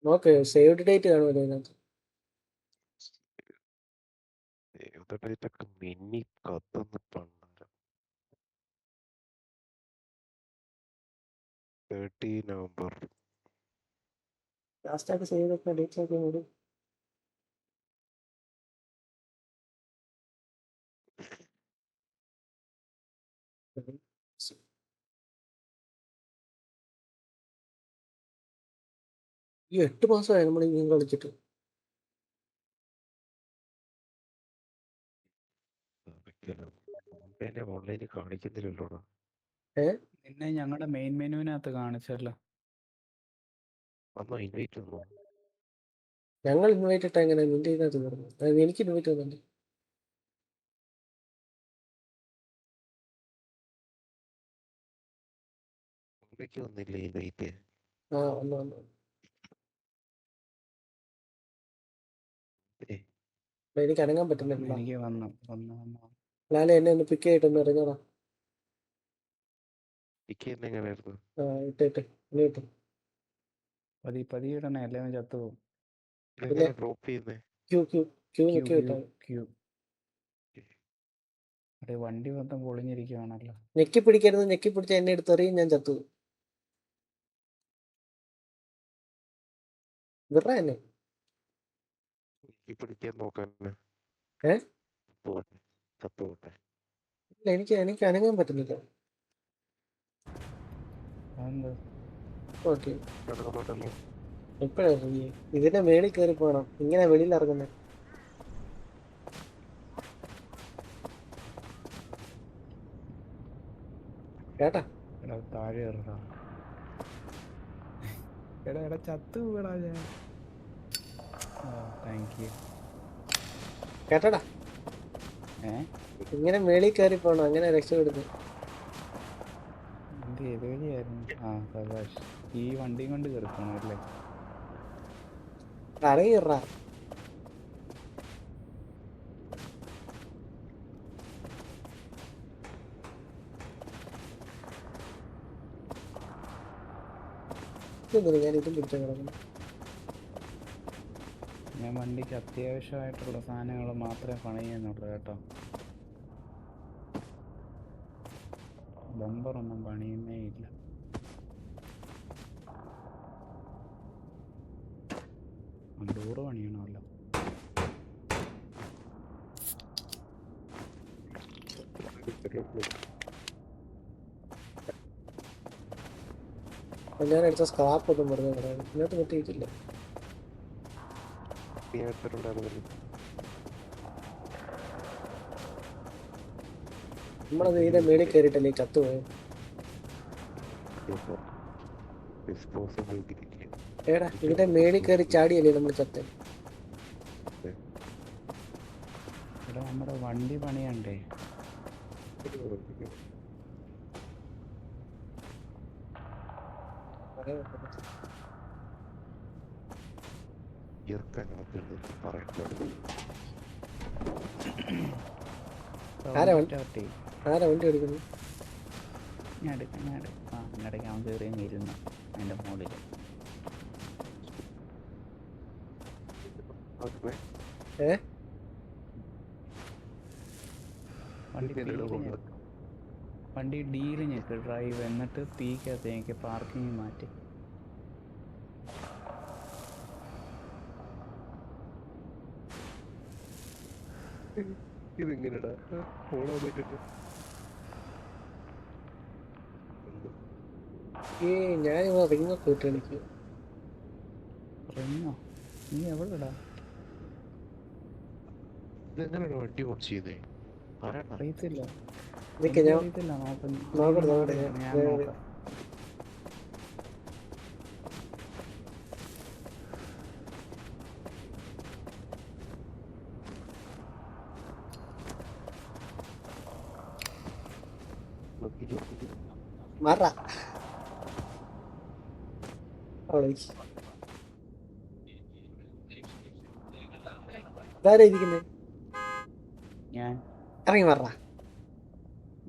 നോക്ക് saved date കാണുമല്ലോ ഇതിനകത്ത്. ഇതൊക്കെ മിന്നി കത്തുന്ന പണ്ടാരം. 30 നവംബർ. ലാസ്റ്റായിട്ട് സേവ് ചെയ്ത ഡേറ്റ്സ് ഒക്കെ വരും. ഈ 8 മാസമായി നമ്മൾ ഈ ഗെയിം കളിച്ചിട്ട്. ഓൺലൈനിൽ കാണിക്കുന്നില്ലല്ലോടാ. നിന്നെ ഞങ്ങളുടെ മെയിൻ മെനുവിനകത്ത് കാണിച്ചല്ലോ. അമ്മ ഇൻവൈറ്റ് വന്നോ? ഞങ്ങൾ ഇൻവൈറ്റ് ഇട്ടാ എങ്ങനെ നിന്റെ ഇതിനകത്ത് കയറുന്നു? എനിക്ക് ഇൻവൈറ്റ് വന്നുണ്ട്. അമ്മയ്ക്ക് വന്നില്ലേ ഇൻവൈറ്റ്? ആ വന്നു വന്നു. എനിക്ക് അനങ്ങാൻ പറ്റുന്നില്ല. എനിക്ക് വന്നു വന്നു വന്നു. ലാലെ എന്നെ ഒന്ന് പിക്ക് ആയിട്ടൊന്ന് ഇറങ്ങാടാ. എങ്ങനെയായിരുന്നു? ആ ഇട്ട് ഇനി ഇട്ടു. പതിയെ ഇടണേ, അല്ലേ ചത്തുപോകും. ഡ്രോപ്പ് ചെയ്യുന്നേ? ക്യൂ നിൽക്കി വിട്ടാൽ ക്യൂ. അതെ, വണ്ടി മൊത്തം പൊളിഞ്ഞിരിക്കുവാണല്ലോ. ഞെക്കി പിടിക്കരുത്. ഞെക്കി പിടിച്ച എന്നെ എടുത്തെറിയും, ഞാൻ ചത്തു. വിടറ എന്നെ. പിടിക്കാൻ നോക്കാൻ. ഇല്ല, എനിക്ക് അനങ്ങാൻ പറ്റുന്നില്ല. ഓക്കെ എപ്പോഴാണ് ഇതിന്റെ മേളിൽ കയറി പോകണം? ഇങ്ങനെ വെളിയിൽ ഇറങ്ങുന്നേ? കേട്ടാ താഴെ എടാ ചത്തു പോടാ ഞാൻ. Thank you. കേട്ടടാ, ഇങ്ങനെ മേളിൽ കയറി പോണം, അങ്ങനെ രക്ഷപ്പെടുന്നു. ഏത് വഴിയായിരുന്നു? ആ സബാഷ്, ഈ വണ്ടിയും കൊണ്ട് കയറി പോണം അല്ലേ? അറിയിറാ. ഞാൻ ഇതും പിടിച്ച കിടക്കുന്നു. ഞാൻ വണ്ടിക്ക് അത്യാവശ്യമായിട്ടുള്ള സാധനങ്ങൾ മാത്രമേ പണിയുന്നുള്ളൂ കേട്ടോ. ബമ്പറൊന്നും പണിയുന്നേ ഇല്ല. ഡോറ് പണിയണമല്ലോ. ഞാൻ എടുത്ത സ്ക്രാപ്പ് ഒന്നും പറഞ്ഞു പറയാം. ഇതിനകത്ത് പറ്റിയിട്ടില്ല. നമ്മളത് ഇതിന്റെ മേളിൽ കയറിയിട്ടല്ലേ ചത്തുപോയത്. ഏടാ, ഇതിന്റെ മേളിൽ കയറി ചാടിയല്ലേ നമ്മൾ ചത്തേ. ഇവിടെ നമ്മുടെ വണ്ടി പണിയണ്ടേ? ആരാ വണ്ടി എടുക്കുന്നു? ഞാൻ എടുക്കാം. ഇടയ്ക്ക് അവൻ കയറി ഇരുന്നു അതിൻ്റെ മുകളിൽ. വണ്ടി ഡീല് ഞെക്ക് ഡ്രൈവ്, എന്നിട്ട് പീക്കകത്ത് ഞെക്ക് പാർക്കിങ് മാറ്റി. ഇതെങ്ങനെടാ ഞാനിവിടെ റിങ്ങൊക്കെ ഇട്ട് കളിക്കും. റിങ്ങോ? നീ എവിടെടാ? ഇതെങ്ങനെയാണ് വണ്ടി ഓൺ ചെയ്യുന്നേ? അറിയത്തില്ല. അറിയത്തില്ല. നോക്കട്ടെ. ഞാൻ നോക്കാം. മാറാ ഇരിക്കുന്നേ. ഞാൻ ഇറങ്ങി മാറാ.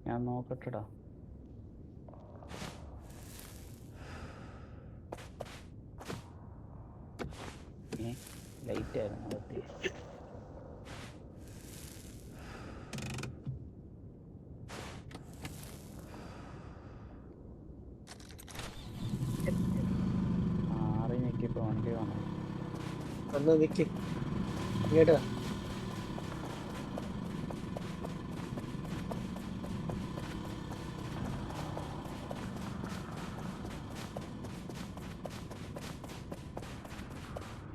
ഞാൻ നോക്കട്ടെടാ. ലൈറ്റ് ആയിരുന്നു അകത്ത്. ആറ് ഞെക്കിയപ്പോ വണ്ടി വന്നു. അന്ന് നിക്ക് ഇങ്ങോട്ട് വാ.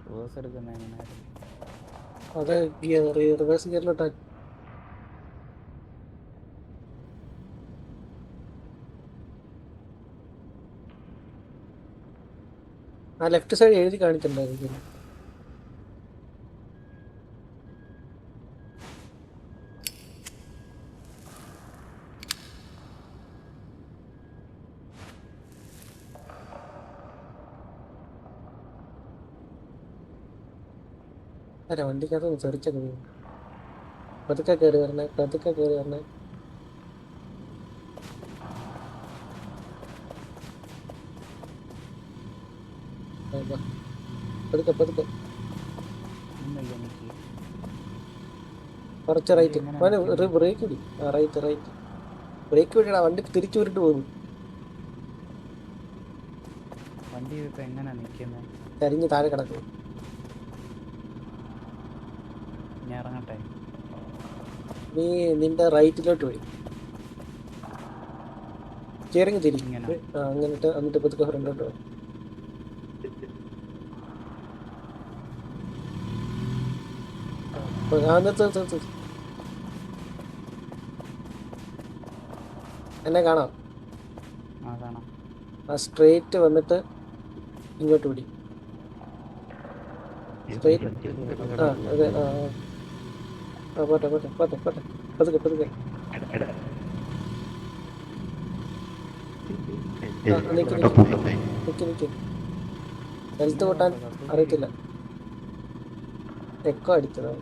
റിവേഴ്സ് എടുക്കുന്ന എങ്ങനെയായിരുന്നു? അത് റിവേഴ്സ് ഗിയറിലോട്ടാ. ആ ലെഫ്റ്റ് സൈഡ് എഴുതി കാണിച്ചിട്ടുണ്ടായിരുന്നു. അല്ല വണ്ടിക്കകത്ത് തെറിച്ചൊക്കെ വീണു. പതുക്കെ കയറി വരണേ, പതുക്കെ കയറി വരണേ. ആ, വാ. പതുക്കെ പതുക്കെ ഒന്നുമില്ല എനിക്ക്. കുറച്ച് റൈറ്റ്. ബ്രേക്ക് വിടി. ആ റൈറ്റ് റൈറ്റ് ബ്രേക്ക് വിടടാ, വണ്ടി തിരിച്ചു വിട്ടിട്ട് പോകുന്നു. വണ്ടി ഇപ്പം എങ്ങനെയാ നിൽക്കുന്നത്? കരിഞ്ഞ് താഴെ കിടക്കും. ഞാൻ ഇറങ്ങട്ടെ? നീ നിന്റെ റൈറ്റിലോട്ട് പോയി സ്റ്റിയറിംഗ് തിരി. ഇങ്ങനെ? ആ അങ്ങനിട്ട് എന്നിട്ട് പതുക്കെ ഫ്രണ്ടിലോട്ട് പോയി. നിർത്ത്. എന്നെ കാണാം. ആ കാണാം. ആ സ്ട്രെയിറ്റ് വന്നിട്ട് ഇങ്ങോട്ട് പിടി. സ്ട്രെയിറ്റ്. ആ അതെ. ആ പോട്ടെ പതുക്കെ. നിക്ക് ഹെൽത്ത് കൂട്ടാൻ അറിയത്തില്ല. എക്കോ അടിച്ചതാണ്.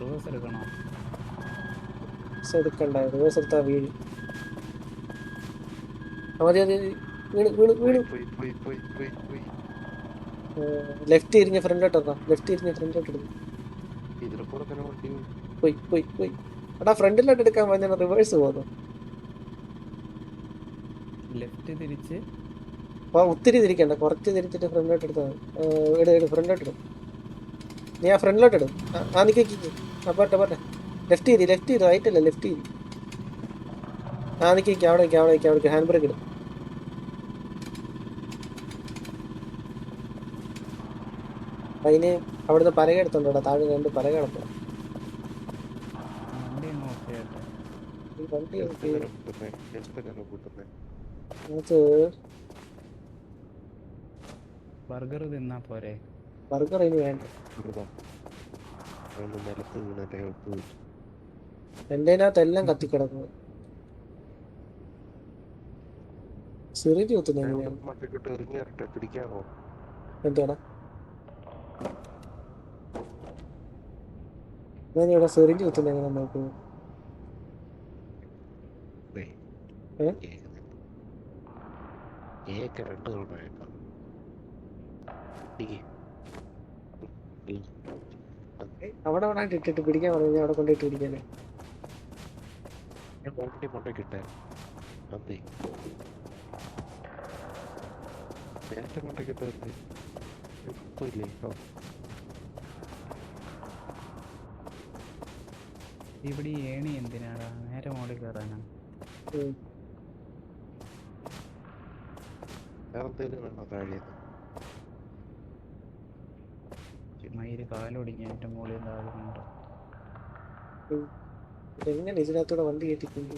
റിവേഴ്സ് എടുക്കണോ? എടുക്കണ്ട, റിവേഴ്സ് എടുത്താൽ വീഴും. മതി വീണു. ലെഫ്റ്റ് തിരിഞ്ഞ് ഫ്രണ്ടിലോട്ട് എടുക്കും. പോയി എടാ ഫ്രണ്ടിലോട്ട് എടുക്കാൻ പറഞ്ഞാൽ റിവേഴ്സ് പോകുന്നു. ലെഫ്റ്റ് തിരിച്ച് അപ്പോൾ ഒത്തിരി തിരിക്കണ്ട, കുറച്ച് തിരിച്ചിട്ട് ഫ്രണ്ടിലോട്ട് എടുത്താൽ മതി. ഫ്രണ്ടിലോട്ട് ഇടും. നീ ആ ഫ്രണ്ടിലോട്ട് ഇടും. ആ നിക്ക് പോട്ടെ. ലെഫ്റ്റ് തിരി റൈറ്റ് അല്ല, ലെഫ്റ്റ് തിരി. ആ നിക്ക് അവിടെ ഹാൻഡ് ബ്രേക്ക് ഇടും. അതിന് അവിടുന്ന് പലക എടുത്തോണ്ടോ, താഴെ 2 പലക കിടക്കും. വണ്ടി അങ്ങ് ഓഫ് ചെയ്യട്ടെ. ഈ വണ്ടി അത് ബർഗർ തിന്നാ പോരെ? ബർഗർ ഇനി വേണ്ട. എൻ്റെ എല്ലാം കത്തിക്കിടക്കുന്നു. സിറിഞ്ച് കുത്തുന്നത് എങ്ങനെയാണ്? എന്താണ് ഞാൻ ഇവിടെ സിറിഞ്ച് കുത്തുന്നത് എങ്ങനെ നോക്കുന്നു? അവിടെ ഇട്ടിട്ട് പിടിക്കാൻ പറഞ്ഞു. ഞാൻ അവിടെ കൊണ്ടിട്ട് പിടിക്കാനേ. ഇവിടെ ഈ ഏണി എന്തിനാടാ? നേരെ മോളിൽ കയറാനാ? മയില് കാലൊടിഞ്ഞ ഏറ്റവും മുകളിൽ താകുന്നുണ്ട്. എങ്ങനെ ഇതിനകത്തൂടെ വണ്ടി കയറ്റിക്കൊണ്ട്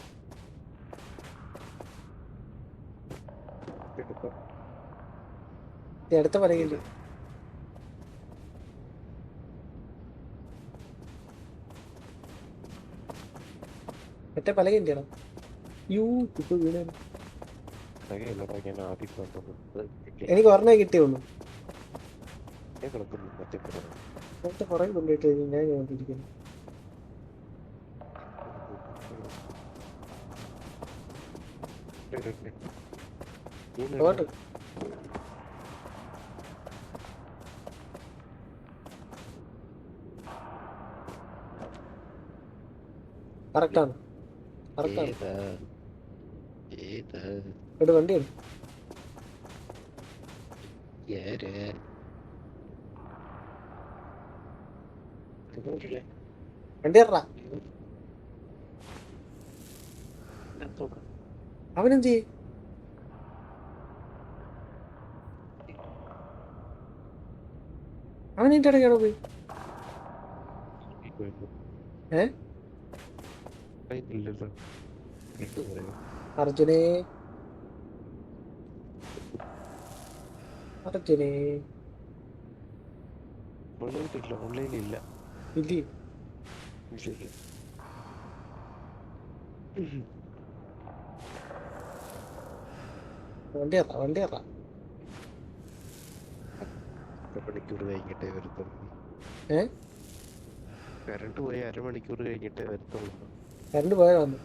അടുത്ത പറയില്ല. മറ്റേ പലക എന്തിയാണോ? ഇപ്പൊ വീണാണ്. എനിക്ക് ഒരെണ്ണേ കിട്ടിയുള്ളൂ. മറ്റേ കുറെ കൊണ്ടിട്ട് ഞാൻ നോക്കിയിരിക്കുന്നു. കറക്റ്റാണ് കറക്റ്റാണ്. ഏതാ ഏതാ എടു വണ്ടി എടു. ആരാ ഇതുപോലെ വണ്ടി ഇറ. ഇതിനകത്തോട്ട് അവനെന്ത് ചെയ്യും? അവൻ എൻ്റെ ഇടയ്ക്കാണ് പോയി. പോയപ്പോ ഏ ഇല്ലല്ലോ. എന്ത് പറയാ അർജുനേ അർജുനേ ഓൺലൈനിലില്ല ഓൺലൈനിലില്ല. ഇല്ലേ? ഇല്ല. വണ്ടി ഇറ വണ്ടി ഇറ. അരമണിക്കൂർ കഴിഞ്ഞിട്ടേ വരത്തുള്ളൂ. ഏ കറണ്ട് പോയി അരമണിക്കൂർ കഴിഞ്ഞിട്ടേ വരത്തുള്ളൂ. കറണ്ട് പോയാ വന്നു.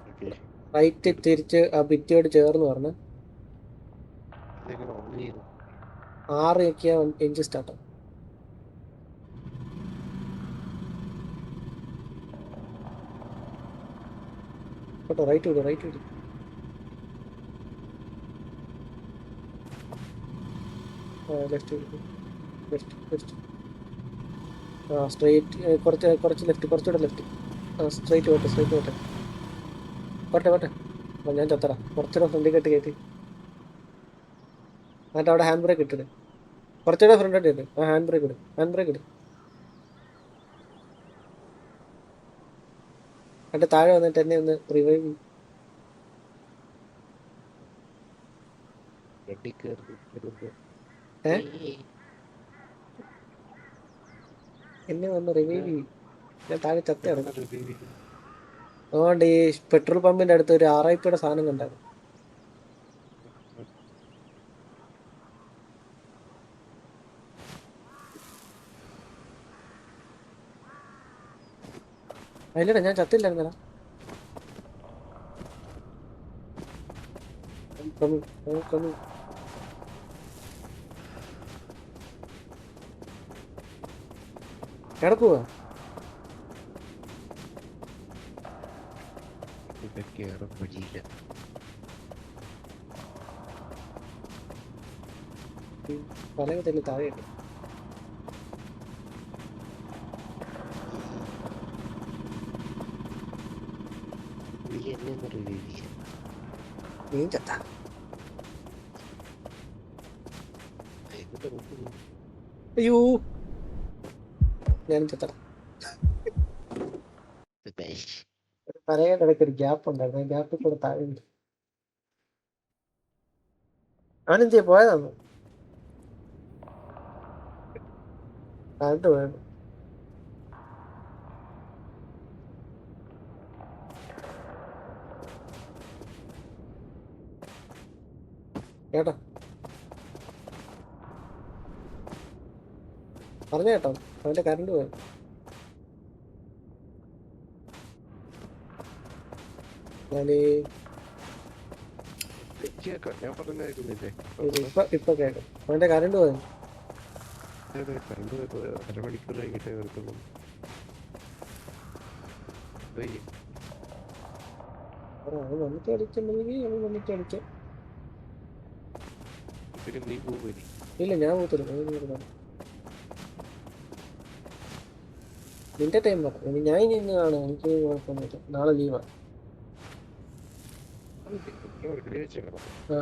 ഓക്കെ റൈറ്റ് തിരിച്ച് ആ ഭിത്തിയോട് ചേർന്ന് പറഞ്ഞ് ഇതെങ്ങനെ ഓൺ ചെയ്തു? 6 ഒക്കെയാ എഞ്ചിൻ സ്റ്റാർട്ട്. കേട്ടോ, റൈറ്റ് വിടും റൈറ്റ് വിടും. ലെഫ്റ്റ് വിടും ലെഫ്റ്റ് ലെഫ്റ്റ്. ആ സ്ട്രെയിറ്റ് കുറച്ച് ലെഫ്റ്റ് കുറച്ചുകൂടെ ലെഫ്റ്റ്. ആ സ്ട്രെയിറ്റ് പോട്ടെ സ്ട്രെയിറ്റ് പോട്ടെ പോട്ടെ പോട്ടെ. ആ ഞാൻ ചത്തറ. കുറച്ചുകൂടെ ഫ്രണ്ടിൽ കെട്ടി കയറ്റി എന്നിട്ട് അവിടെ ഹാൻഡ് ബ്രേക്ക് ഇട്ടിട്. കുറച്ചുകൂടെ ഫ്രണ്ടോട്ട് ഇട്ട് ആ ഹാൻഡ് ബ്രേക്ക് ഇട് ഹാൻഡ് ബ്രേക്ക് ഇട്. എന്നിട്ട് താഴെ വന്നിട്ട് എന്നെ ഒന്ന് റിവൈവ് ചെയ്യും. വണ്ടി കയറുമ്പോ ഏ എന്നെ ഒന്ന് റിവൈവ് ചെയ്യും. ഞാൻ താഴെ ചത്തയാണ്. അതുകൊണ്ട് ഈ പെട്രോൾ പമ്പിന്റെ അടുത്ത് ഒരു RIP-യുടെ സാധനം കണ്ടായിരുന്നു. അതിലടാ ഞാൻ ചത്തില്ലായിരുന്നടാ. എവിടെ പോവാ? കയറാൻ വഴിയില്ല. പലക തന്നെ താഴെയുണ്ട്. നീ എന്നെ ഒന്ന് റിവൈവ് ചെയ്യാം. നീ ചത്ത. എങ്ങോട്ട് നോക്കുന്നു? അയ്യോ ഞാനും ചത്തട. പലകയുടെ ഇടയ്ക്ക് ഒരു ഗ്യാപ്പ് ഉണ്ടായിരുന്നു. ആ ഗ്യാപ്പിൽ കൂടെ താഴെ ഉണ്ട്. അവനെന്ത് പോയതാന്ന് കറണ്ട് പോയത്. കേട്ടോ പറഞ്ഞ കേട്ടോ അവന്റെ കറണ്ട് പോയത്. ഞാന് ഞാൻ പറഞ്ഞ കേൾക്കുന്നില്ലേ? ഇപ്പൊ കേൾക്കും. അവന്റെ കറണ്ട് പോയത്. കറണ്ട് അരമണിക്കൂർ കഴിഞ്ഞിട്ടേ വരത്തുള്ളൂ. അവൻ വന്നിട്ട് അടിച്ചിട്ടുണ്ടെങ്കിൽ അവൻ വന്നിട്ട് അടിച്ച. പിന്നെ നീ പോയി. ഇല്ല ഞാൻ പോകത്തില്ല. നിന്റെ ടൈം പറഞ്ഞു. ഞാൻ ഇനി ഇന്ന് കാണാം. എനിക്ക് കുഴപ്പമൊന്നുമില്ല. നാളെ ലീവാണ്. ആ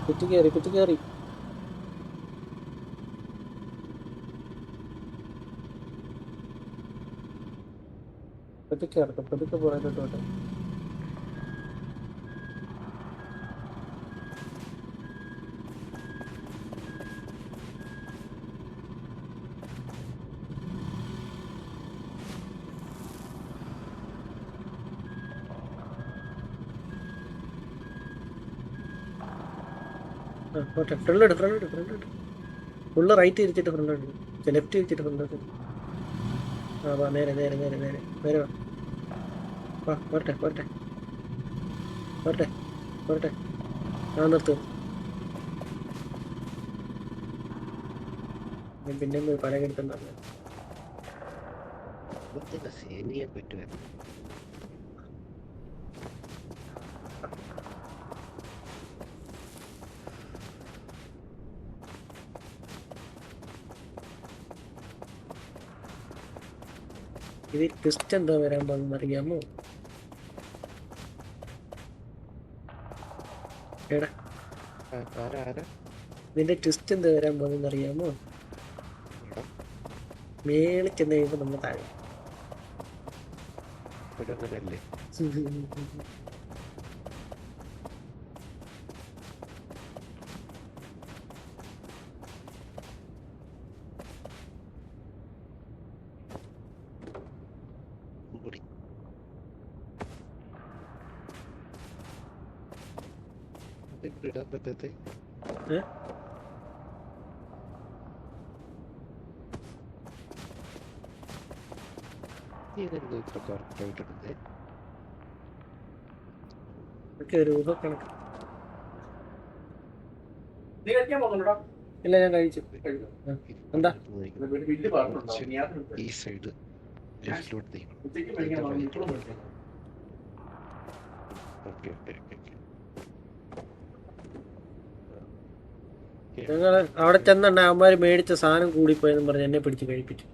കുറ്റി കയറി പതുക്കെ പുറത്തോട്ട്. ഫ്രണ്ടിലോട്ട് ഫുള്ള് റൈറ്റ് തിരിച്ചിട്ട് ഫ്രണ്ടോട്ട് ലെഫ്റ്റ് തിരിച്ചിട്ട് ഫ്രണ്ടോട്ട്. ആ വാ നേരെ നേരെ നേരെ നേരെ നേരെ വാ. വാ പോരട്ടെ പോരട്ടെ പോരട്ടെ പോരട്ടെ. ആ നിർത്ത്. ഞാൻ പിന്നെ പോയി പഴയ എടുത്തുണ്ടാവില്ല. സേവ് ചെയ്യാൻ പറ്റുമായിരുന്നു. ഇത് ട്വിസ്റ്റ് എന്താ വരാൻ പോകുന്നത് അറിയാമോ? എടാ ആരാ ഇതിന്റെ ട്വിസ്റ്റ് എന്താ വരാൻ പോകുന്നത് അറിയാമോ? മേളിൽ ചെന്ന് കഴിയുമ്പോൾ നമ്മൾ താഴെ. അങ്ങനെയല്ലേ? ഇടാൻ പറ്റത്തെ ഇതെന്തോ ഇത്ര കറക്റ്റായിട്ടുണ്ട്. ഒക്കെ ഒരു ഊഹക്കണക്ക്. ഇല്ല ഞാൻ കഴിച്ചു. എന്താ ഈ സൈഡ് ലെഫ്റ്റിലോട്ട് നീങ്ങണം. Okay okay okay okay. ഞങ്ങൾ അവിടെ ചെന്നുണ്ട് അവന്മാർ മേടിച്ച സാധനം കൂടിപ്പോയെന്ന് പറഞ്ഞ് എന്നെ പിടിച്ച് കഴിപ്പിച്ചു.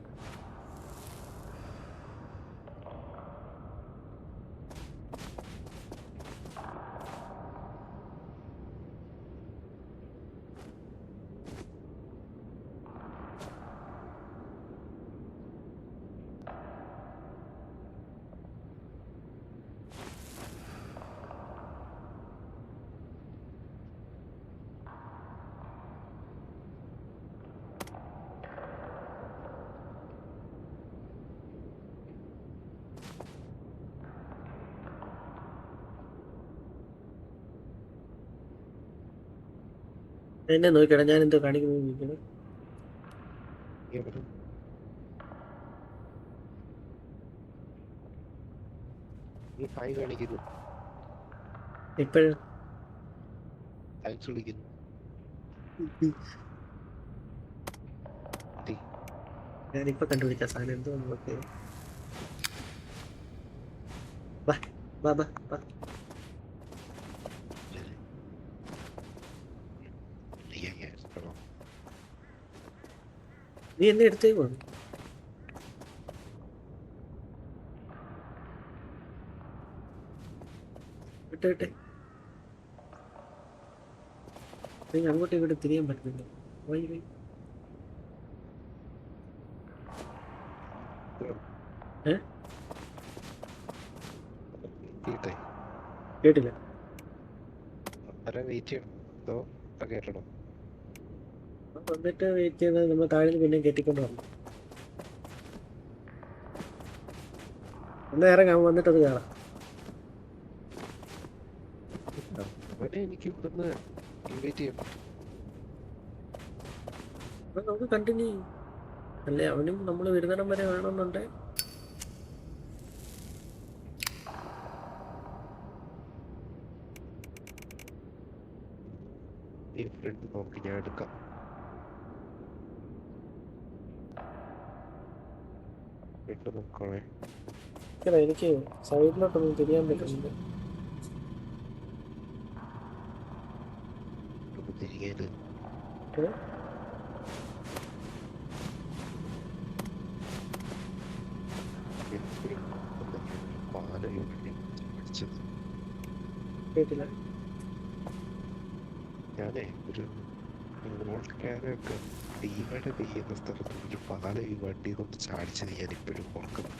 എന്നെ നോക്കിക്കട ഞാൻ എന്തോ കാണിക്കുന്നു. ഹായ് കാണിക്കുന്നു. ഇപ്പോഴും താങ്ക്സ് വിളിക്കുന്നു. ഞാനിപ്പോ കണ്ടുപിടിച്ച സാധനം എന്തോ നോക്കി. വാ വാ വാ വാ. നീ എന്നെ എടുത്തേക്ക് പോകണം. വിട്ടെ വിട്ടെ. നീ അങ്ങോട്ടും ഇങ്ങോട്ടും തിരിയാൻ പറ്റുന്നില്ല. വൈ വൈ. കേട്ടില്ല. കേട്ടോ വന്നിട്ട് വെയിറ്റ് ചെയ്ത് നമ്മൾ താഴെ പിന്നെ കെട്ടിക്കൊണ്ട് വന്നു. ഒന്ന് ഇറങ്ങാം, വന്നിട്ട് അത് കാണാം. എനിക്ക് ഇവിടുന്ന് ഇൻവൈറ്റ് ചെയ്യാം. നമുക്ക് കണ്ടിന്യൂ അല്ലേ? അവനും നമ്മൾ വരുന്നിടം വരെ വേണമെന്നുണ്ട്. നോക്കി ഞാൻ എടുക്കാം. നോക്കണേ, എനിക്ക് സൈഡിലോട്ടൊന്നും തിരിയാൻ പറ്റുന്നില്ല. തിരികെ കേട്ടില്ല. ഞാനേ ഒരു ഓൾക്കാരൊക്കെ ടീമയുടെ പെയ്യുന്ന സ്ഥലത്ത് ഒരു പാല ഈ വണ്ടി കൊണ്ട് ചാടിച്ചത് ഞാൻ ഇപ്പോഴും ഓർക്കുന്നു.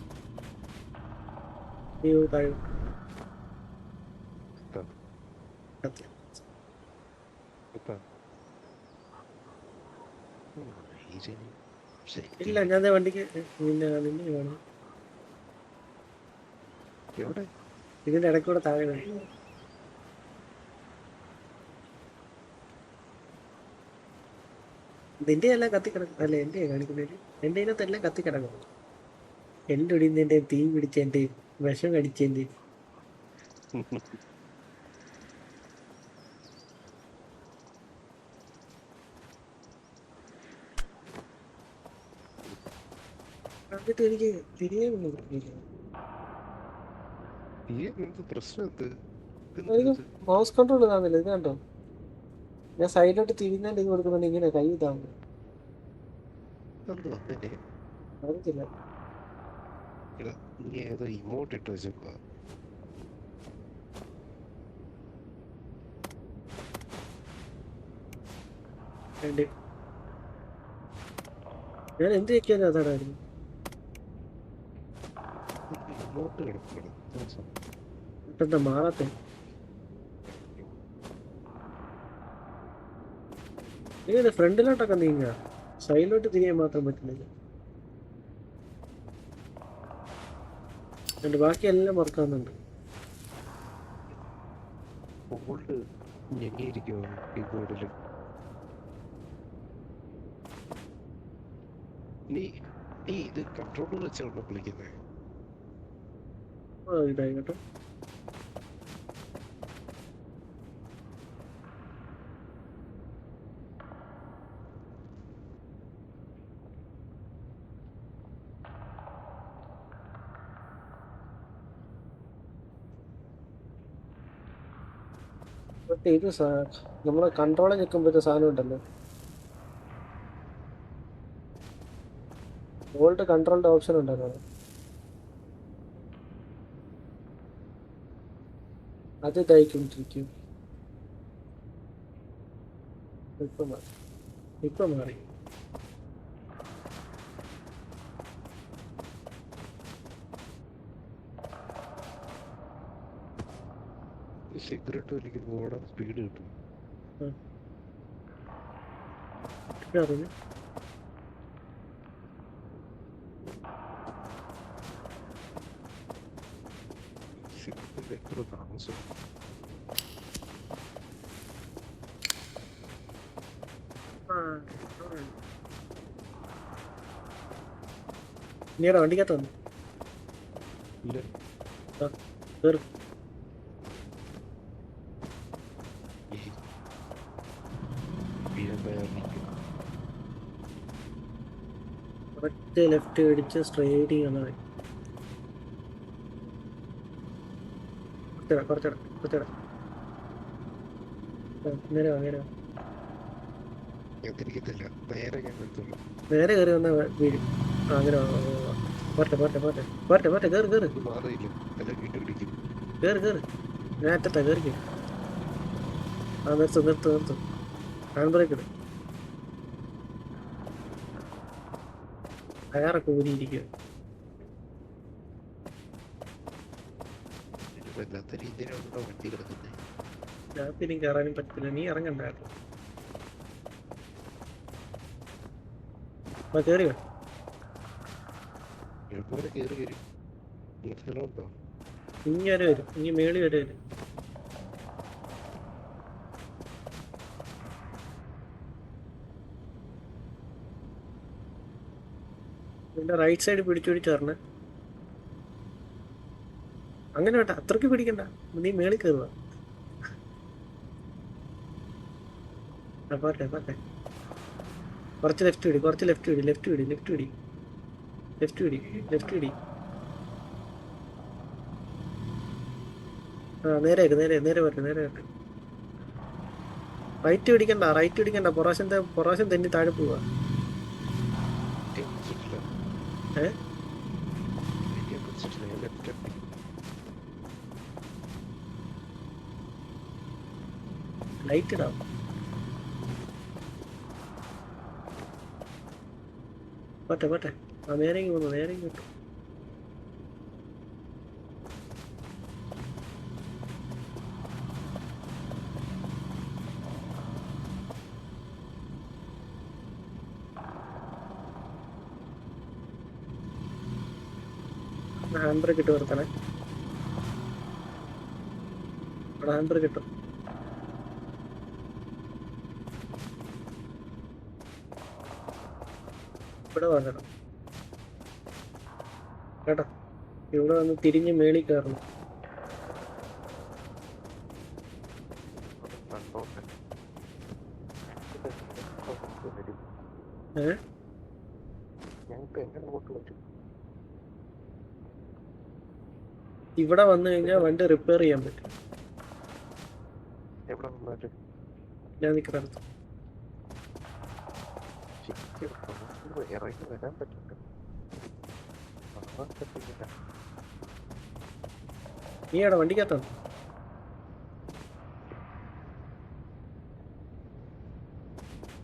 ഇല്ല ഞാൻ വണ്ടിക്ക് നിന്നെ കാണും. ഇതിന്റെ ഇടയ്ക്കൂടെ താഴെ വേണം. നിന്റെ എല്ലാം കത്തിക്കിടക്കും അല്ല എൻ്റെ കാണിക്കുന്നതിന് എൻ്റെ ഇതിനകത്ത് എല്ലാം കത്തിക്കിടക്കും. എൻ്റെ ഒടിയുന്നതിൻ്റെയും തീ പിടിച്ചതിൻ്റെയും വിഷം കടിച്ചതിൻ്റെയും. എന്നിട്ട് എനിക്ക് തിരികെ ഒന്നും കിട്ടിയില്ല. എന്ത് പ്രശ്നം എന്ത്? എനിക്ക് മൗസ് കൺട്രോൾ കാണുന്നില്ല. ഇത് കണ്ടോ, ഞാൻ സൈഡിലോട്ട് തിരിഞ്ഞാൽ ഇത് കൊടുക്കുന്നുണ്ട്, ഇങ്ങനെ കൈ ഇതാവുന്നു. അങ്ങനെ അറിയത്തില്ല. നീ ഏതോ ഇമോട്ട് ഇട്ട് വെച്ചേക്കുക. വേണ്ടി ഞാൻ എന്ത് വെക്കാനും അതാണായിരുന്നു. ഇമോട്ട് കിടക്കണം. എന്താ മാറാത്ത ഇങ്ങനെ ഫ്രണ്ടിലോട്ടൊക്കെ നീങ്ങുക, സൈഡിലോട്ട് തിരിയാൻ മാത്രം പറ്റുന്നില്ല. എന്നിട്ട് ബാക്കി എല്ലാം മറക്കാവുന്നുണ്ട്. ഹോൾഡ് ഞെങ്ങിയിരിക്കുമോ കീബോർഡിൽ? നീ നീ ഇത് കൺട്രോളർ വെച്ചാണോ വിളിക്കുന്നത്? ഇതായി കേട്ടോ. മറ്റേ ഇത് നമ്മളെ കൺട്രോളിൽ നിൽക്കുമ്പോഴത്തെ സാധനം ഉണ്ടല്ലോ, ഓൾഡ് കൺട്രോളിന്റെ ഓപ്ഷൻ ഉണ്ടല്ലോ, അത് ഇതായിക്കൊണ്ടിരിക്കും. ഇപ്പൊ മാറി. സിഗരറ്റ് വലിക്കുമ്പോൾ ഓടാൻ സ്പീഡ് കിട്ടും. അറിഞ്ഞു. സിഗരറ്റ് എത്ര താമസം. നീടാ വണ്ടിക്കകത്ത് വന്നു. ഇല്ല കേറ്. കറക്റ്റ് ലെഫ്റ്റ് പിടിച്ച് സ്ട്രേറ്റ് ചെയ്യണത്. കുറച്ചട നേരെ വാ, നേരെ വാ. ഞാൻ തിരിക്കത്തില്ല, നേരെ ഞാൻ എത്തുള്ളൂ. നേരെ കയറി വന്ന വീഴും. അങ്ങനെ പോട്ടെ കേറ് ഇത് മാറിയില്ല, എല്ലാം വീണ്ടും പിടിക്കും. കേറ് ഞാൻ അറ്റത്താ, കയറിക്കും. നിർത്ത് ഹാൻഡ് ബ്രേക്ക് ഇടും. ടയറൊക്കെ ഊരിയിരിക്കുക. വല്ലാത്ത രീതിയിലാണോ വണ്ടി കിടക്കുന്നത്? ഞാൻ പിന്നെ കയറാനും പറ്റില്ല, നീ ഇറങ്ങണ്ടായിരുന്നു. കയറി വേ. എവിടെ കയറി വരും? സ്ഥലമുണ്ടോ? ഇനി വരെ വരും, ഇനി മേളി വരെ വരും. നിന്റെ റൈറ്റ് സൈഡ് പിടിച്ചു തരണേ. അങ്ങനെ വേണ്ട, അത്രയ്ക്ക് പിടിക്കണ്ട, നീ മേളിൽ കയറുക. പോട്ടെ കുറച്ച് ലെഫ്റ്റ് പിടി. ആ നേരെ വരട്ടെ. റൈറ്റ് പിടിക്കണ്ട, പൊറാശം തെന്നി താഴെ പോവാ. ലൈറ്റ് ഇടാം. പോട്ടെ ആ നേരെ കിട്ടും. ഹാൻഡ് ബ്രേക്ക് ഇട്ട് നിർത്തണേ. അവിടെ ഹാൻഡ് ബ്രേക്ക് ഇട്ടു. ഇവിടെ വരണം കേട്ടോ. ഇവിടെ വന്ന് തിരിഞ്ഞ് മേളിൽ കയറണം. കണ്ടോട്ടെ. ഏഹ് ഞങ്ങൾക്ക് എങ്ങനെ അങ്ങോട്ട് പറ്റും? ഇവിടെ വന്നു കഴിഞ്ഞാൽ വണ്ടി റിപ്പയർ ചെയ്യാൻ പറ്റും. എവിടെ വന്നാലും ഞാൻ നിൽക്കുന്നിടത്ത് ശരിക്കും നമുക്ക് ഇറങ്ങി വരാൻ പറ്റില്ല. പറ്റില്ല. നീ എവിടെ വണ്ടിക്കകത്താണ്?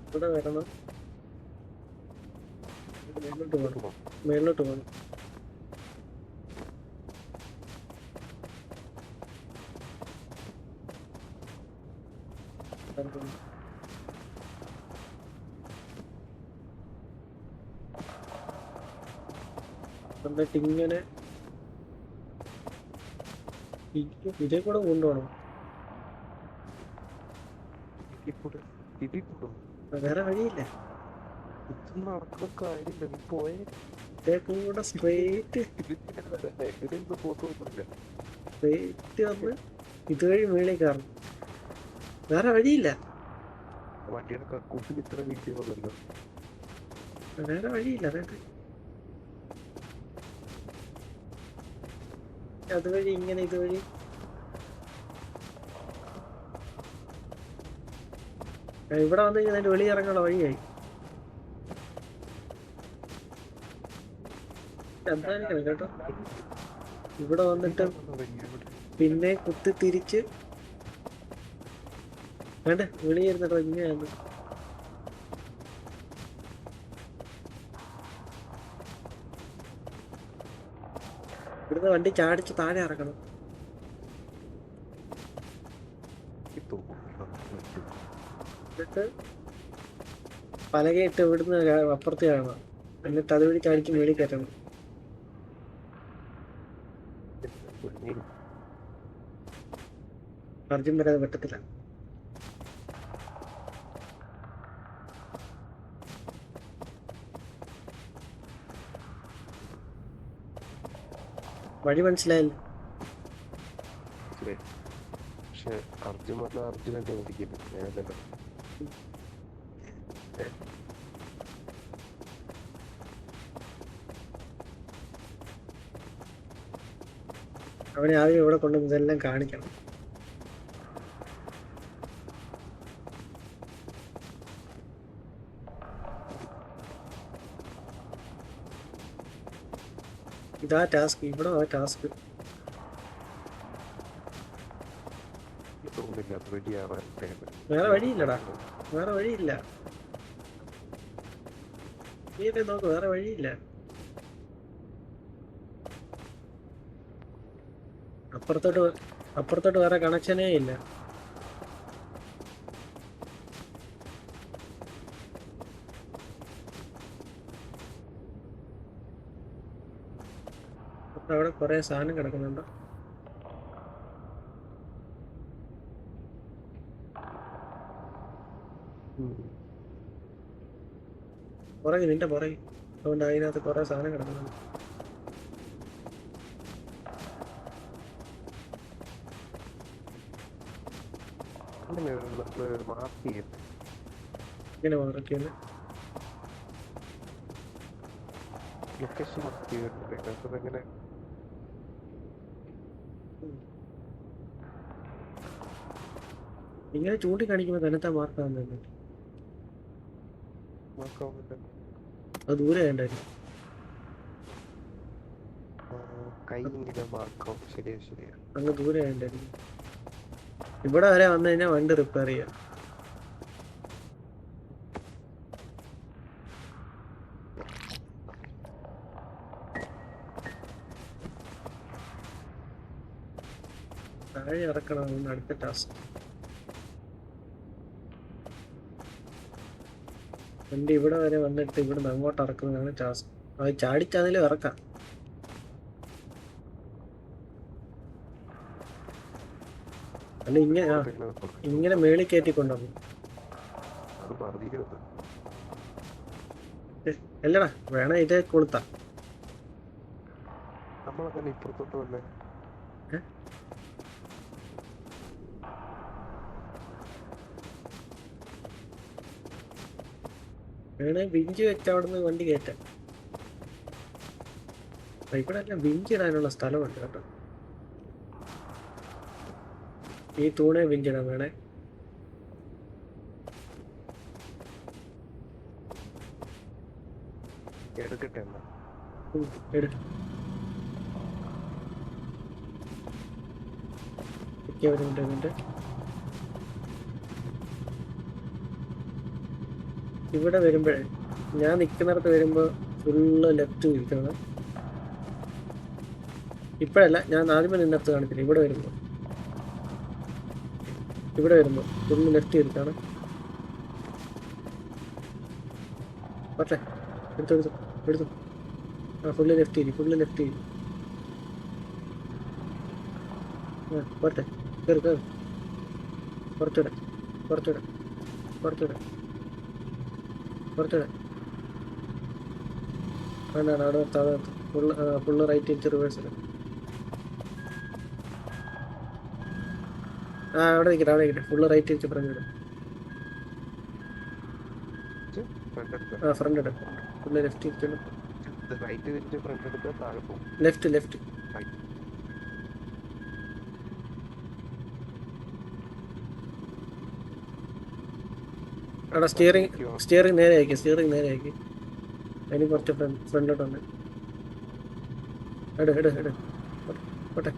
ഇവിടെ വരണം. മേലോട്ട് പോകണം. മേലോട്ട് പോകണം. എന്നിട്ട് ഇങ്ങനെ ഇതേ കൂടെ കൊണ്ടുപോകണം. ഇതിൽ കൂടും. വേറെ വഴിയില്ല. ഇതൊന്നും നടക്കുന്ന കാര്യമില്ല. നീ പോയേ. ഇതേ കൂടെ സ്ട്രെയിറ്റ് ഇതിന് പോത്തൊന്നുമില്ല. വന്ന് ഇതുവഴി മേളിൽ കയറണം. വേറെ വഴിയില്ല. വണ്ടിയുടെ കക്കൂസിൽ ഇത്ര വീട്ടിയുള്ളല്ലോ. വേറെ വഴിയില്ല. അതായത് അതുവഴി ഇങ്ങനെ ഇതുവഴി ഇവിടെ വന്നു കഴിഞ്ഞാൽ അതിന്റെ വെളി ഇറങ്ങാനുള്ള വഴിയായി. എന്തായിരിക്കണം കേട്ടോ. ഇവിടെ വന്നിട്ട് പിന്നെ കുത്തി തിരിച്ച് വേണ്ട വെളിയിരുന്നിട്ടോ ഇങ്ങനെയാണ്. ഇവിടുന്ന് വണ്ടി ചാടിച്ച് താഴെ ഇറക്കണം. എന്നിട്ട് പലകയിട്ട് ഇവിടുന്ന് അപ്പുറത്ത് കാണണം. എന്നിട്ട് അതുവഴി ചാടിച്ച് മേളിൽ കയറ്റണം. അർജുൻ വരാതെ പറ്റത്തില്ല. വഴി മനസ്സിലായല്ലോ. പക്ഷെ അർജുൻ വന്ന അർജുനന്റെ ഓടിക്കുന്നു. ഞാനല്ലോ അവനെ ആദ്യം ഇവിടെ കൊണ്ടുവന്ന് ഇതെല്ലാം കാണിക്കണം. ഇതാ ടാസ്ക്. ഇവിടെ ആ ടാസ്ക് തോന്നില്ല. റെഡിയാവാൻ വേറെ വഴിയില്ലടാ. വേറെ വഴിയില്ല. നീ നോക്ക്. വേറെ വഴിയില്ല. അപ്പുറത്തോട്ട് വേറെ കണക്ഷനേ ഇല്ല. അവിടെ കുറെ സാധനം കിടക്കുന്നുണ്ട്. പുറകെ നിന്റെ പുറകെ. അതുകൊണ്ട് അതിനകത്ത് കുറെ സാധനം കിടക്കുന്നുണ്ട്. മാർക്ക് ചെയ്യും. ഇങ്ങനെ മാറൊക്കെയാണ്. ലൊക്കേഷൻ മാർക്ക് ചെയ്തിട്ടുണ്ട്. എങ്ങനെ ഇങ്ങനെ ചൂണ്ടിക്കാണിക്കുമ്പോൾ തന്നെത്താ മാർക്കാവുന്നുണ്ട്. മാർക്കാവുന്നില്ല. അത് ദൂരെ വേണ്ടായിരുന്നു. കൈ ഇങ്ങനെ മാർക്കാവും. ശരിയാ ശരിയാ. അങ്ങ് ദൂരെ വേണ്ടായിരുന്നു. ഇവിടെ വരെ വന്നു കഴിഞ്ഞാൽ വണ്ടി റിപ്പയർ ചെയ്യാം. താഴെ ഇറക്കണം. അടുത്ത ടാസ്ക്. വണ്ടി ഇവിടെ വരെ വന്നിട്ട് ഇവിടുന്ന് അങ്ങോട്ട് ഇറക്കുന്നതാണ് ടാസ്ക്. അത് ചാടിച്ചാന്നേലും ഇറക്കാം. അല്ല ഇങ്ങനെ മേളിൽ കയറ്റിക്കൊണ്ടുപോകും. അല്ലടാ വേണേ ഇതേ കൊളുത്താ. നമ്മളങ്ങനെ ഇപ്പുറത്തോട്ട് വന്നേ. വേണേ വിഞ്ചി വെച്ച് അവിടുന്ന് വണ്ടി കയറ്റാം. ഇവിടെ എല്ലാം വിഞ്ചി ഇടാനുള്ള സ്ഥലമുണ്ട് കേട്ടോ. ഈ തൂണെ വിഞ്ചിടാൻ വേണേ. എടുക്കട്ടെ എന്നാ. എടുക്കും വരുന്നുണ്ട്. ഇവിടെ വരുമ്പോഴേ ഞാൻ നിൽക്കുന്നിടത്ത് വരുമ്പോൾ ഫുള്ള് ലെഫ്റ്റ് തിരിക്കണം. ഇപ്പോഴല്ല, ഞാൻ ആദ്യമേ നിന്നിടത്ത് കാണിച്ചില്ല. ഇവിടെ വരുമ്പോൾ ഫുള്ള് ലെഫ്റ്റ് തിരിക്കണം. പറ്റേ എടുത്തു. ആ ഫുള്ള് ലെഫ്റ്റ് തിരി. ആ പോട്ടെ, കയറി കുറച്ചുകൂടെ. വേണ്ടാണ് അവിടെ നിർത്താതെ ഫുള്ള് റൈറ്റ് തിരിച്ച് റിവേഴ്സിൽ. ആ അവിടെ നിൽക്കട്ടെ. ഫുള്ള് റൈറ്റ് തിരിച്ച് ഫ്രണ്ട് ഇടും. ആ ഫ്രണ്ട് ഇടും. ഫുള്ള് ലെഫ്റ്റ് തിരിച്ചിടും. റൈറ്റ് തിരിച്ച് ഫ്രണ്ട് എടുത്ത് താഴെ പോകും. ലെഫ്റ്റ് അവിടെ സ്റ്റിയറിംഗ് നേരെ ആക്കി. അതിന് കുറച്ച് ഫ്രണ്ടിലോട്ടുണ്ട്. എട് പോട്ടെ.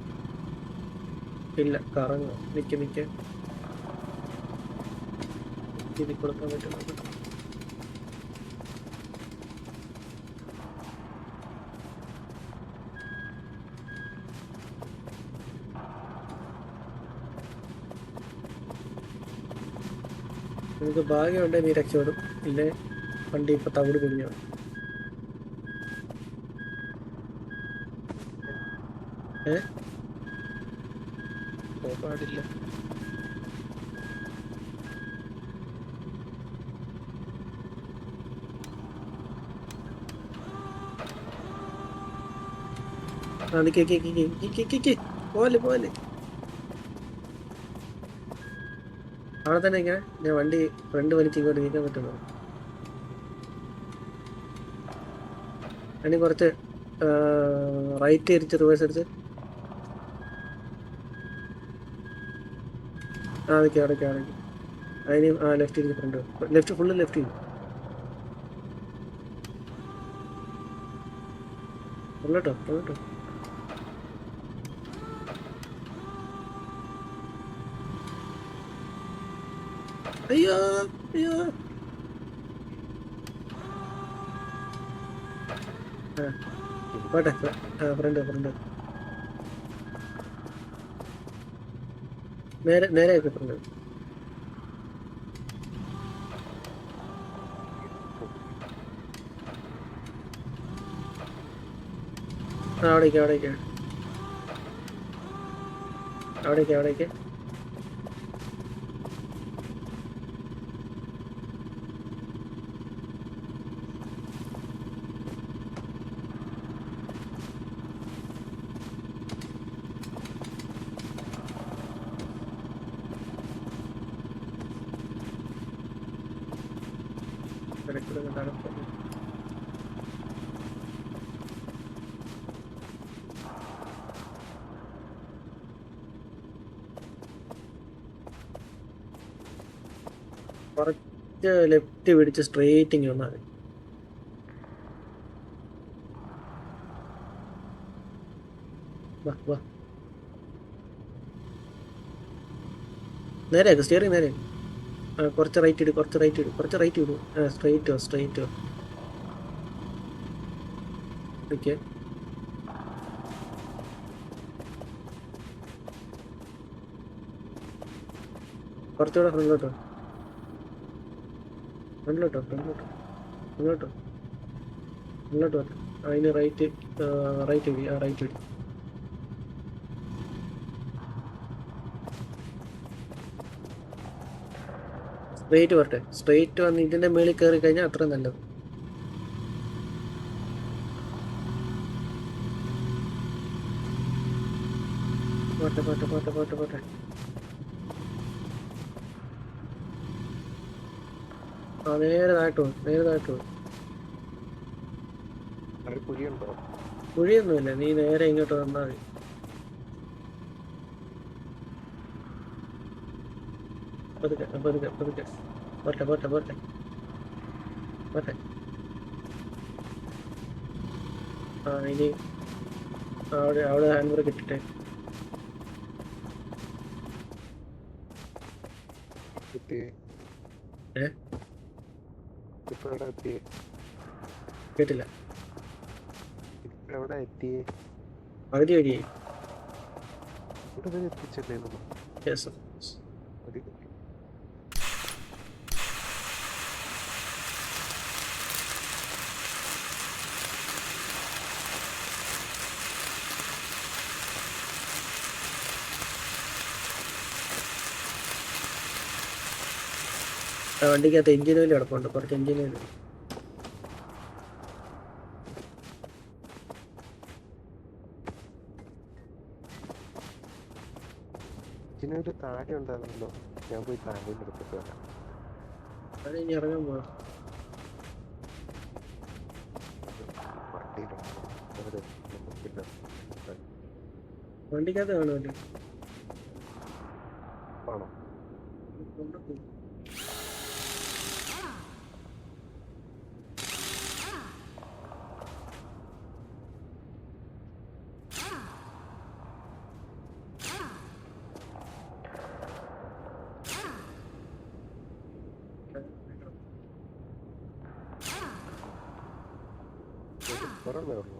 ഇല്ല കറങ്ങുക. നിൽക്ക ഇതിൽ കൊടുക്കാൻ പറ്റുന്നുണ്ട്. നിനക്ക് ഭാഗ്യമുണ്ടെങ്കിൽ നീ രക്ഷപ്പെടും. ഇല്ലേ വണ്ടി ഇപ്പൊ തവിട് കുഞ്ഞാണ്. പാടില്ല. പോലെ അവിടെ തന്നെ ഇങ്ങനെ ഞാൻ വണ്ടി ഫ്രണ്ട് വലിച്ച് ഇങ്ങോട്ട് നീക്കാൻ പറ്റുന്നു. അതിന് കുറച്ച് റൈറ്റ് തിരിച്ച് റിവേഴ്സ് അടിച്ച് അടയ്ക്ക് അതിന് ലെഫ്റ്റ് തിരിച്ച് ഫ്രണ്ട് ഫുള്ള് ലെഫ്റ്റ് ചെയ്യും. കൊള്ളട്ടോ അയ്യോ പോട്ടെ. ഫ്രണ്ട് നേരെ ആക്കി ഫ്രണ്ട്. അവിടേക്ക് കുറച്ച് ലെഫ്റ്റ് പിടിച്ച് സ്ട്രെയിറ്റിങ് വന്നാൽ മതി. വാ നേരെയാക്ക് സ്റ്റിയറിംഗ് നേരെ. കുറച്ച് റൈറ്റ് ഇടും. Straight okay. കുറച്ചുകൂടെ ഫ്രണ്ടിലോട്ടോ. അതിന് റൈറ്റ് ഇടി. സ്ട്രെയിറ്റ് വരട്ടെ. സ്ട്രെയിറ്റ് വന്ന് ഇതിന്റെ മേളിൽ കയറി കഴിഞ്ഞാൽ അത്ര നല്ലത്. പോട്ടെ പോട്ടെ പോട്ടെ പോട്ടെ പോട്ടെ. ആ നേരെ താഴോട്ട് പോകും, നേരെ താഴോട്ട് പോകും. ഒരു കുഴിയുണ്ടോ? കുഴിയൊന്നുമില്ല, നീ നേരെ ഇങ്ങോട്ട് വന്നാൽ മതി. പതുക്കെ പതുക്കെ പതുക്കെ. പോട്ടെ പോട്ടെ പോട്ടെ പോട്ടെ. ആ ഇനി അവിടെ അവിടെ ഹാൻഡ് ബ്രേക്ക് ഇട്ടിട്ടെ. എത്തി. ഏ ഇപ്പൊ എവിടെ എത്തി? കേട്ടില്ല. ഇപ്പൊ എവിടെ എത്തി? പകുതി വഴിയായി. ഇവിടെ വരെ എത്തിച്ചല്ലേ നമ്മൾ? യെസ്. മതി. ആ വണ്ടിക്കകത്ത് എഞ്ചിൻ ഓയിൽ കിടപ്പുണ്ട്, കുറച്ച് എഞ്ചിൻ ഓയിൽ. ഇതിനൊരു താഴെ ഉണ്ടായിരുന്നല്ലോ, ഞാൻ പോയി താഴെ എടുത്തിട്ട് വരാം. അത് ഇനി ഇറങ്ങാൻ പോവാ. വണ്ടിക്കകത്ത് കാണുമല്ലോ. ആണോ? ഒരെണ്ണേ ഉള്ളൂ.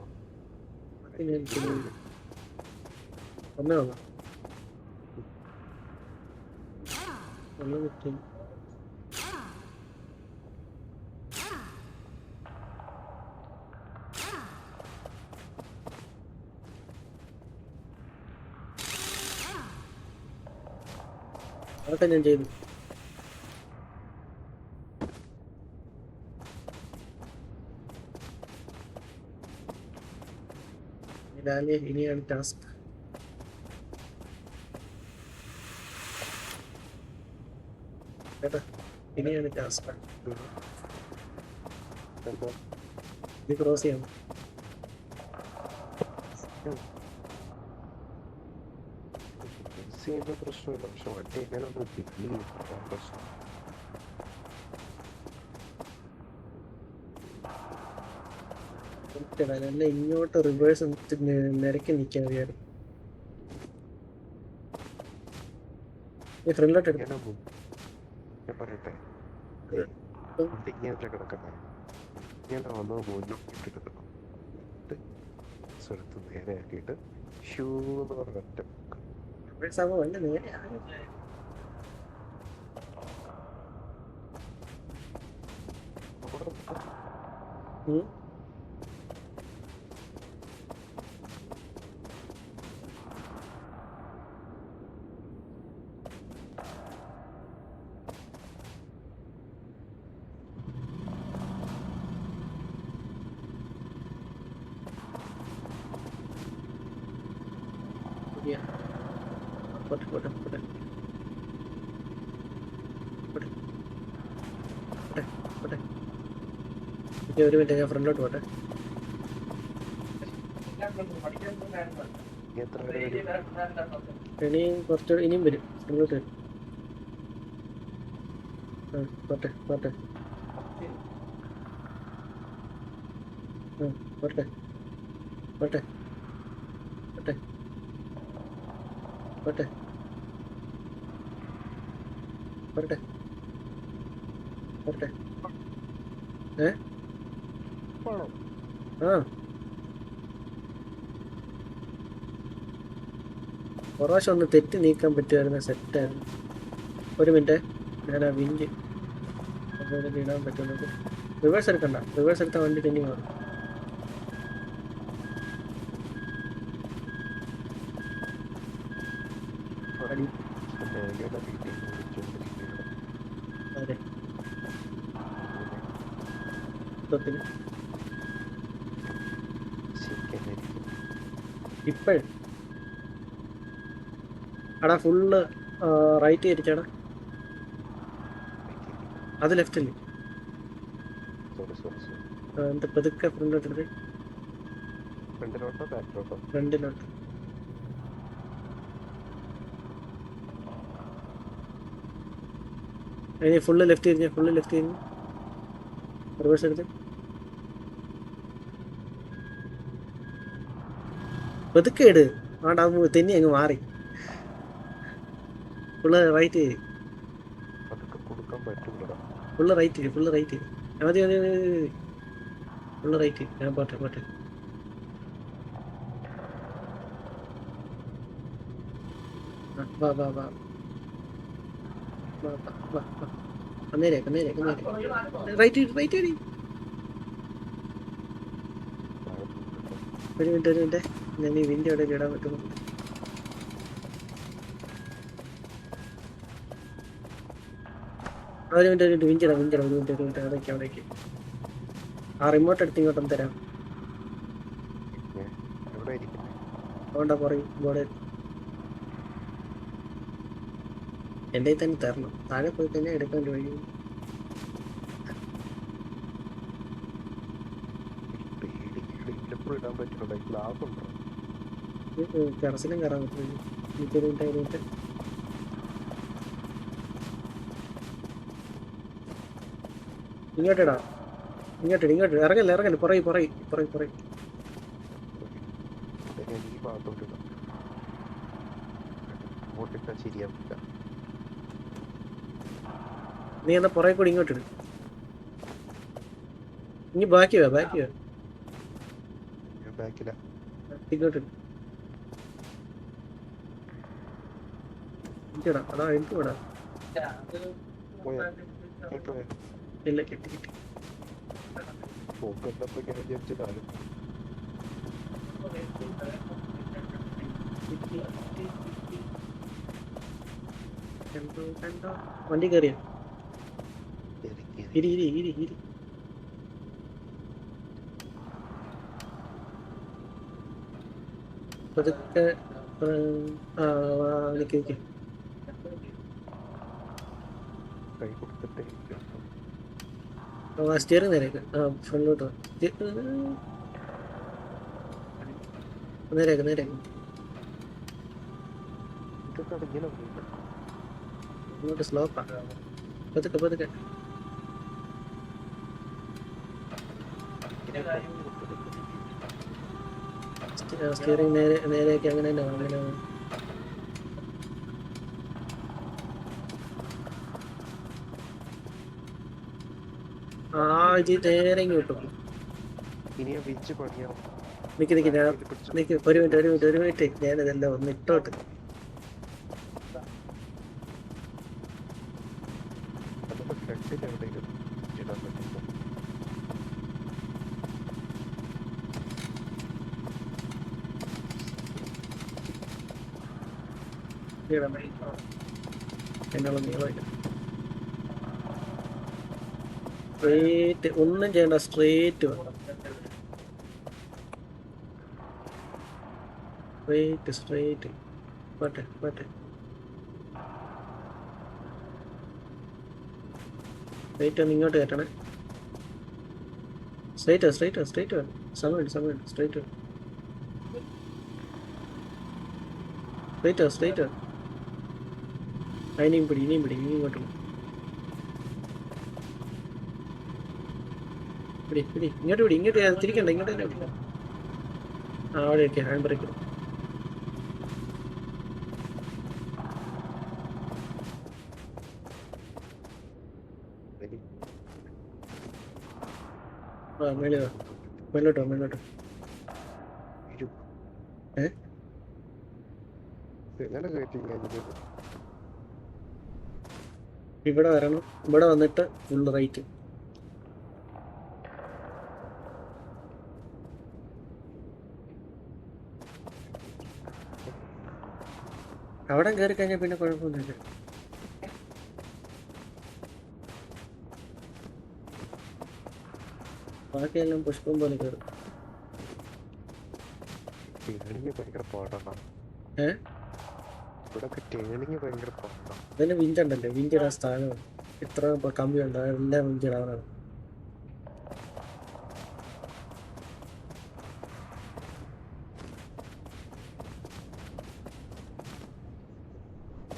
ഒന്നേ ഉള്ളൂ. ഒന്ന് കിട്ടി. അതൊക്കെ ഞാൻ ചെയ്തു. ഇനിയാണ് ടാസ്ക്. കേട്ടോ, ഇനിയാണ് ടാസ്ക്. ഇത് ക്രോസ് ചെയ്യണം. പ്രശ്നമില്ല, പക്ഷെ വണ്ടി എങ്ങനെ ഒന്ന് തിരിഞ്ഞു പ്രശ്നം. നല്ല ഇങ്ങോട്ട് റിവേഴ്സ് നിരക്കി നിൽക്കാൻ അറിയാം. ഈ ഫ്രണ്ടിലോട്ട് എടുക്കാം. ഞാൻ പറയട്ടെ, ഇങ്ങനത്തെ കിടക്കട്ടെ, ഇങ്ങനെ വന്ന് മുന്നോട്ടെടുക്കണം. സ്ഥലത്ത് നേരെ ആക്കിയിട്ട് ഷൂ എന്ന് പറഞ്ഞ ഒറ്റ റിവേഴ്സ് ആകുമ്പോൾ വല്ല നേരെ ആകില്ല. പോട്ടെ പോട്ടെ പോട്ടെ പോട്ടെ പോട്ടെ. ഇനി ഒരു മിനിറ്റ്, ഞാൻ ഫ്രണ്ടിലോട്ട് പോട്ടെ. എത്ര പേര് വരും? ഇനിയും കുറച്ചുകൂടി ഇനിയും വരും, ഫ്രണ്ടിലോട്ട് വരും. ആ പോട്ടെ പോട്ടെ. ആ പോട്ടെ പോട്ടെ പോട്ടെ പോട്ടെ പോട്ടെ പോട്ടെ. ഏ ആ പ്രാവശ്യം ഒന്ന് തെറ്റി നീക്കാൻ പറ്റുമായിരുന്നു, സെറ്റായിരുന്നു. ഒരു മിനിറ്റ്, ഞാൻ ആ വിഞ്ച് അതുപോലെ ഇടാൻ പറ്റുന്നത്. റിവേഴ്സ് എടുക്കണ്ട, റിവേഴ്സ് എടുത്താൽ വണ്ടി തെന്നി മാറും. അതെ മൊത്തത്തിൽ ഇപ്പോഴും എടാ ഫുള്ള് റൈറ്റ് തിരിച്ചാടാ. അത് ലെഫ്റ്റ് അല്ലേ? Sorry sorry sorry. എന്താ പതുക്കെ ഫ്രണ്ടിലോട്ട് എടുത്ത് ഫ്രണ്ടിലോട്ടോ ബാക്കിലോട്ടോ? ഫ്രണ്ടിലോട്ട്. ഇനി ഫുള്ള് ലെഫ്റ്റ് തിരിഞ്ഞ്, ഫുള്ള് ലെഫ്റ്റ് തിരിഞ്ഞ് റിവേഴ്സ് എടുത്ത് പതുക്കെ ഇട്. ആടാ തെന്നി അങ്ങ് മാറി. ഫുള്ള് റൈറ്റ് തിരി, അതൊക്കെ കൊടുക്കാൻ പറ്റൂലടാ. ഫുള്ള് റൈറ്റ് തിരി, ഫുള്ള് റൈറ്റ് തിരി. മതി മതി മതി മതി. ഫുള്ള് റൈറ്റ് തിരി. ഞാൻ പോട്ടെ പോട്ടെ. വാ വാ വാ വാ വാ വാ. നേരെ നേരെ നേരെ റൈറ്റ് റൈറ്റ് തിരി. ഒരു മിനിറ്റ് ഒരു മിനിറ്റ്. ഞാൻ ഈ വിൻഡോ എവിടെ ഇടാൻ പറ്റുന്നു? ഒരു മിനിറ്റ് ഒരു മിനിറ്റ്. വിഞ്ചിടാം വിഞ്ചിടാം. ഒരു മിനിറ്റ് ഒരു മിനിറ്റ്. അവിടേക്ക് അവിടേക്ക്. ആ റിമോട്ട് എടുത്ത് ഇങ്ങോട്ടൊന്ന് തരാം. എവിടെ ഇരിക്കുന്നത്? അതുകൊണ്ടാ പറയും ബോർഡ് എൻ്റെ കയ്യിൽ തന്നെ തരണം. താഴെ പോയി തന്നെ എടുക്കാൻ വഴി. ഇടാൻ പറ്റുന്നുണ്ടോ? ഗ്ലാസ് ഉണ്ടോ? ടെറസിലും കയറാൻ പറ്റില്ല. എനിക്കൊരു മിനിറ്റ് ഒരു മിനിറ്റ്. ഇങ്ങോട്ടിടാ ഇങ്ങോട്ടിട് ഇങ്ങോട്ട് ഇറങ്ങല്ലേ ഇറങ്ങല്ലേ. പുറകെ പുറകെ പുറകെ പുറകെ. ഞാൻ ഈ ഭാഗത്തോട്ട് ഇടാം. അങ്ങോട്ടിട്ടാ ശരിയാവില്ല. നീ എന്നാ പുറകെ കൂടി ഇങ്ങോട്ടിട്. ഇനി ബാക്കി വാ ബാക്കി വാ. ഞാൻ ബാക്കില. ഇങ്ങോട്ടിട്. ഇടാ അതാ എനിക്ക് വിടാ. ഇല്ല കിട്ടി കിട്ടി. വണ്ടി കയറിയ ഇരി ഇരി ഇരി ഇരി. പതുക്കെ നിക്ക് നിക്ക്. കൈ കൊടുത്തിട്ടേ സ്റ്റിയറിംഗ് നേരേക്ക്. ഫ്രണ്ടിലോട്ട് നേരേക്ക് നേരേക്ക്. ഇങ്ങോട്ട് സ്ലോപ്പാ. പതുക്കെ പതുക്കെ. സ്റ്റിയറിംഗ് നേരെ നേരേക്ക്. അങ്ങനെ തന്നെ അങ്ങനെ. ഇത് നേരെ കിട്ടും. ഇനി വെച്ച് പണിയാം. നിക്ക് നിക്ക് ഞാൻ നിക്ക്. ഒരു മിനിറ്റ് ഒരു മിനിറ്റ് ഒരു മിനിറ്റ്. ഞാനിതെല്ലാം ഒന്ന് ഇട്ടോട്ട്. എന്നുള്ള നീളമില്ല. സ്ട്രേറ്റ് ഒന്നും ചെയ്യണ്ട. Straight straight straight. പോട്ടെ പോട്ടെ. സ്ട്രേറ്റ് ഒന്ന് ഇങ്ങോട്ട് കയറ്റണേ. സ്ട്രേറ്റ് സ്ട്രേറ്റ് സ്ട്രേറ്റ് സമയം സമയം. Straight straight straight. ഇനിയും പിടി ഇനിയും പിടി. ഇനി ഇങ്ങോട്ട് പിടി പിടി. ഇങ്ങോട്ട് പിടി. ഇങ്ങോട്ട് തിരിക്കണ്ട. ഇങ്ങോട്ട് തന്നെ പിടി. അവിടെ ഇരിക്കുക. Hand brake. മേളിൽ മേലോട്ടോ മേലോട്ടോ. ഇവിടെ വരണം. ഇവിടെ വന്നിട്ട് ഫുൾ റൈറ്റ്. അവിടെ കയറി കഴിഞ്ഞാൽ പിന്നെ കുഴപ്പമൊന്നുമില്ല. ബാക്കിയെല്ലാം പുഷ്പം പോലെ കയറും. ഭയങ്കര പാടാണ്. ഇവിടൊക്കെ ടേണിങ് ഭയങ്കര പാടാണ്. അതിന് വിഞ്ചുണ്ടല്ലേ, വിഞ്ചിടാൻ സ്ഥാനമാണ്. ഇത്ര കമ്പി ഉണ്ട്, എല്ലാം വിഞ്ചിടാനാണ്.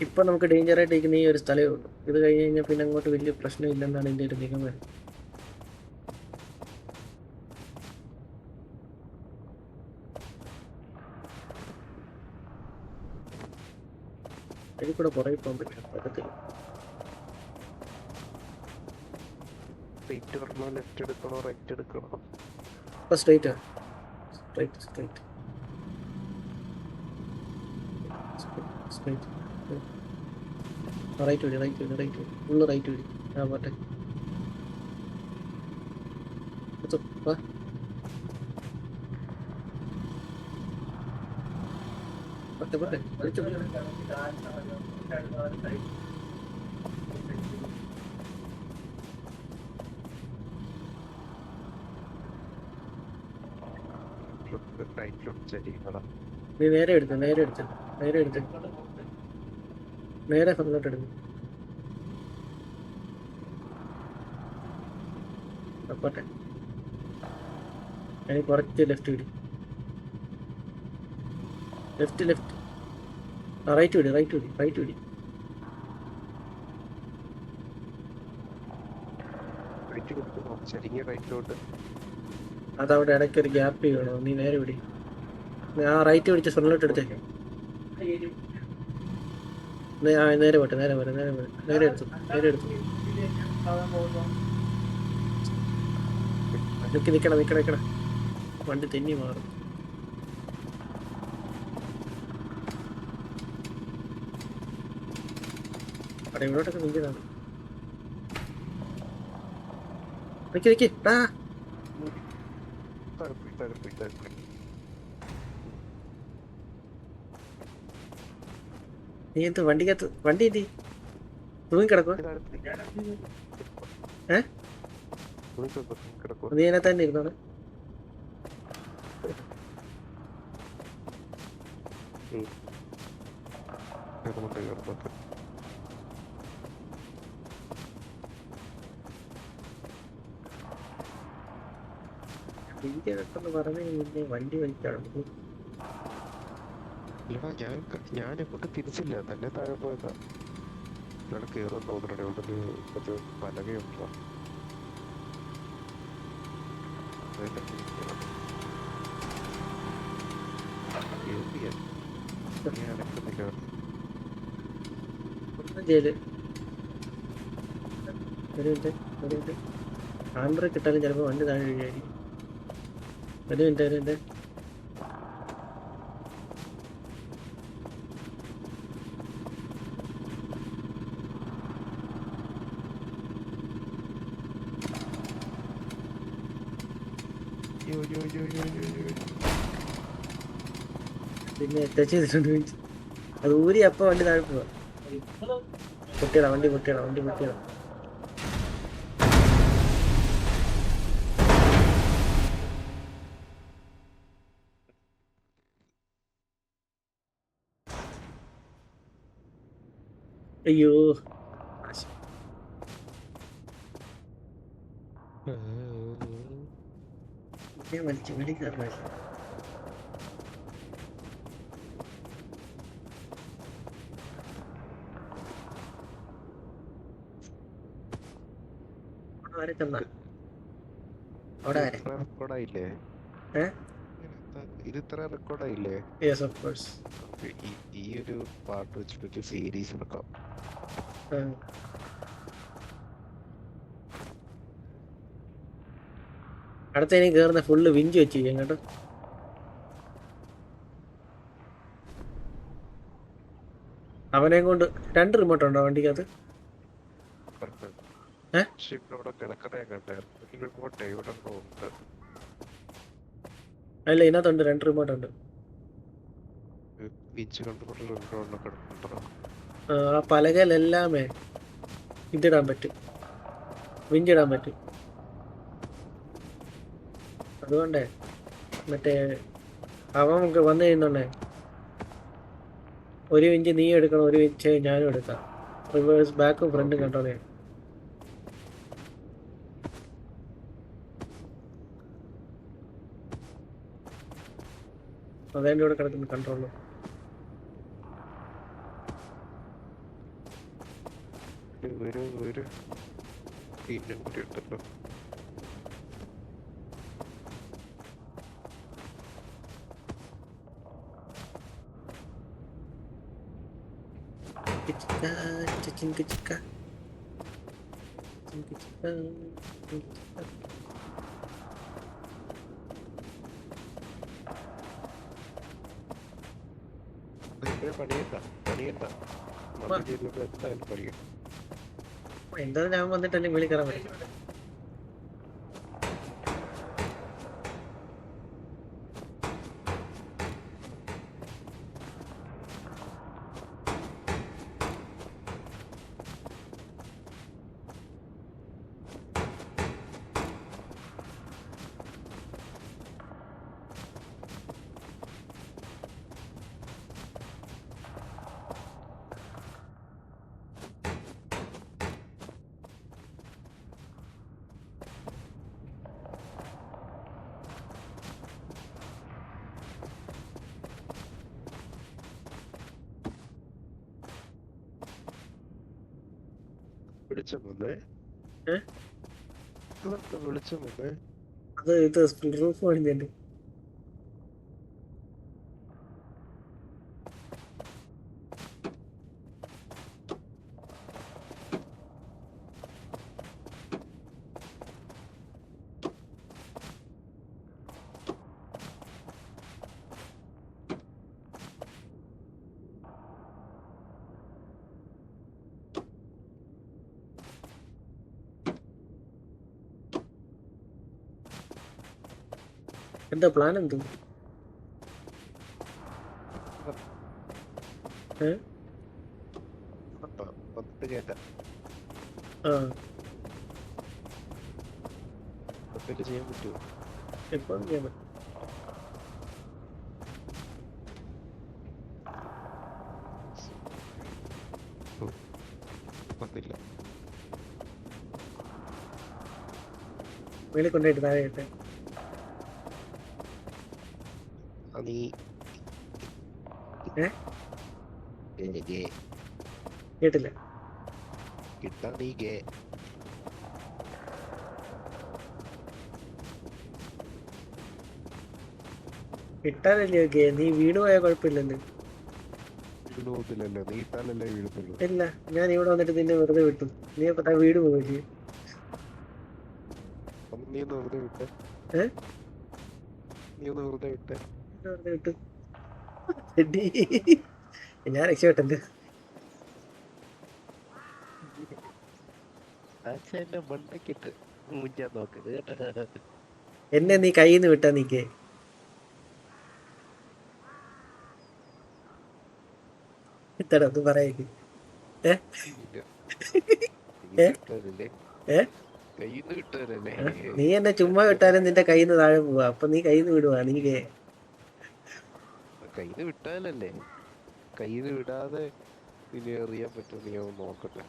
ഇപ്പൊ നമുക്ക് ഡേഞ്ചർ ആയിട്ട് ഇരിക്കുന്ന ഈ ഒരു സ്ഥലമേ ഉള്ളൂ. ഇത് കഴിഞ്ഞ് കഴിഞ്ഞാൽ പിന്നെ അങ്ങോട്ട് വലിയ പ്രശ്നമില്ലെന്നാണ് എൻ്റെ ഒരു നിഗമനം. ഇതിൽ കൂടെ പുറകെ പോകാൻ പറ്റത്തില്ല. റൈറ്റ് പറഞ്ഞോ, ലെഫ്റ്റ് എടുക്കണോ റൈറ്റ് എടുക്കണോ? ഇപ്പൊ straight straight straight straight right വിടി, റൈറ്റ് വിടി, റൈറ്റ് വിടി, ഫുള്ള് റൈറ്റ് വിടി. ആ പോട്ടെ, വാ. പോട്ടെ പോട്ടെ, വിളിച്ചു റൈറ്റിലോട്ട് ചരിക്കണം. നീ നേരെ എടുത്ത്, നേരെ എടുത്ത്, നേരെ എടുത്ത്, നേരെ ഫ്രണ്ടിലോട്ട് എടുക്കും. പോട്ടെ, എനിക്ക് കുറച്ച് ലെഫ്റ്റ് വിടി, ലെഫ്റ്റ് ലെഫ്റ്റ്, ആ റൈറ്റ് വിടി, റൈറ്റ് വിടി, റൈറ്റ് വിടി. റൈറ്റ് കൊടുക്കണോ? ചരിഞ്ഞ റൈറ്റിലോട്ട്. അതവിടെ ഇടയ്ക്ക് ഒരു ഗ്യാപ്പ് ചെയ്യണോ? നീ നേരെ വിടി, ആ റൈറ്റ് പിടിച്ച് ഫ്രണ്ടിലോട്ട് എടുത്തേ. നേരെ പോട്ടെ, നേരെ പോട്ടെ, നേരെ പോട്ടെ, നേരെ എടുത്തു, നേരെ എടുത്തു. നിൽക്കണം നിൽക്കണം നിൽക്കണം, വണ്ടി തെന്നി മാറും. അവിടെ ഇവിടോട്ടൊക്കെ നിൽക്കുന്നതാണ്. നിൽക്കി നിൽക്കി, ആ നീ എന്ത് വണ്ടിക്കകത്ത്, വണ്ടി എന്തി തൂങ്ങിക്കിടക്കുക? നീ അതിനെ തന്നെ ഇരുന്നോളെ. ഇന്ത്യ പെട്ടെന്ന് പറഞ്ഞു മുന്നേ വണ്ടി വലിക്കാണ്. ഞാൻ എങ്ങോട്ട് തിരിച്ചില്ല, തന്നെ താഴെ പോയതാ. ഇവിടെ കയറും തോന്നുന്നുണ്ട്. ഇവിടെ ഒരു പലകയുണ്ടോ? ജയില് ഒരു മിനിറ്റ്, ഒരു മിനിറ്റ്. ആംബ്ര കിട്ടാനും ചിലപ്പോൾ വണ്ടി താഴെ വീഴായിരിക്കും. ഒരു മിനിറ്റ്, ഒരു മിനിറ്റ്. പിന്നെ ടച്ച് ചെയ്തിട്ടുണ്ട്. അത് ഊരി അപ്പം വണ്ടി താഴെ പോവാ. പൊട്ടിയടാ വണ്ടി, പൊട്ടിയടാ വണ്ടി, പൊട്ടിയടാ. അയ്യോ, വലിച്ചു വെളിക്കാറില്ല. അവിടെ റെക്കോർഡായില്ലേ? ഇത് ഇത്ര റെക്കോർഡായില്ലേ? Yes of course. ഈ ഒരു പാട്ട് വെച്ചിട്ട് സീരീസ് എടുക്കാം. അടുത്ത ഇനി കയറുന്ന ഫുള്ള് വിഞ്ച് വെച്ചിരിക്കും കേട്ടോ. അവനെ കൊണ്ട് 2 റിമോട്ട് ഉണ്ടോ വണ്ടിക്കകത്ത്? അല്ല, ഇതിനകത്തുണ്ട് 2 റിമോട്ട് ഉണ്ട്. ആ പലകയിലെല്ലാമേ ഇതിടാൻ പറ്റും, വിഞ്ചിടാൻ പറ്റും. അതുകൊണ്ടേ മറ്റേ അവൻ വന്നു കഴിയുന്നുണ്ടേ ഒരു ഇഞ്ച് നീ എടുക്കണം, ഒരു ഇഞ്ച് ഞാനും എടുക്കാം. റിവേഴ്സ് ബാക്കും ഫ്രണ്ടും ഓക്കെ. കൺട്രോൾ ചെയ്യണം. അതേൻ്റെ ഇവിടെ കിടക്കുന്നു കൺട്രോൾ. ഒരു ടീമിനും കൂടി ഉണ്ടല്ലോ. പണിയണ്ട പണിയണ്ട, നമ്മൾ ചെയ്തത് എന്തായാലും പണിയണ്ട. എന്തായാലും ഞാൻ വന്നിട്ടല്ലേ വിളി കയറാൻ പറ്റും. വെളിച്ചം വന്നേ. ഏ? വെളിച്ചം വന്നേ. അത് ഇത് റൂഫ് പണിഞ്ഞുണ്ട്. എന്താ പ്ലാൻ എന്ത്? വന്നിട്ട് കേട്ടാ ആ എന്തെങ്കിലും ചെയ്യാൻ പറ്റുമോ? ഇപ്പൊ ചെയ്യാൻ പറ്റും. വന്നില്ല. മേളിൽ കൊണ്ടുപോയിട്ട് താഴെ ഇട്ടെ. നീ ഏ? കേട്ടില്ല. കിട്ടാ നീ ഗേ. ഇട്ടാലല്ലേ ഓക്കെ, നീ വീട് പോയാൽ കുഴപ്പമില്ലല്ലോ. വീഴുന്നില്ലല്ലോ, നീ ഇട്ടാലല്ലേ വീഴുന്നുള്ളൂ. ഇല്ല, ഞാൻ ഇവിടെ വന്നിട്ട് നിന്നെ വെറുതെ വിട്ടു. നീ അപ്പൊ വീട് പോയില്ലേ? അന്ന് നീ ഒന്ന് വെറുതെ വിട്ടെ. ഏ? നീ ഒന്ന് വെറുതെ വിട്ടെ. വെറുതെ വിട്ടു. എടീ, ഞാൻ രക്ഷപ്പെട്ടല്ലോ. എന്റെ മണ്ടക്കിട്ട് മുഞ്ചാൻ നോക്കരുത് കേട്ടോ. എന്നെ നീ കയ്യിൽ നിന്ന് വിട്ടാ നീക്കേ. ഇത്തട ഒന്ന് പറയേക്ക്. ഏ? ഏ? ഏ? കയ്യിന്ന് കിട്ടാനല്ലേ. നീ എന്നെ ചുമ്മാ വിട്ടാലും നിന്റെ കയ്യിൽ നിന്ന് താഴെ പോവാ. അപ്പൊ നീ കയ്യിൽ നിന്ന് വിടുവാ നീക്കേ. കയ്യിന്ന് വിട്ടാലല്ലേ, കയ്യിന്ന് വിടാതെ നിന്നെ അറിയാൻ പറ്റും. നീ ഒന്ന് നോക്കട്ടെ.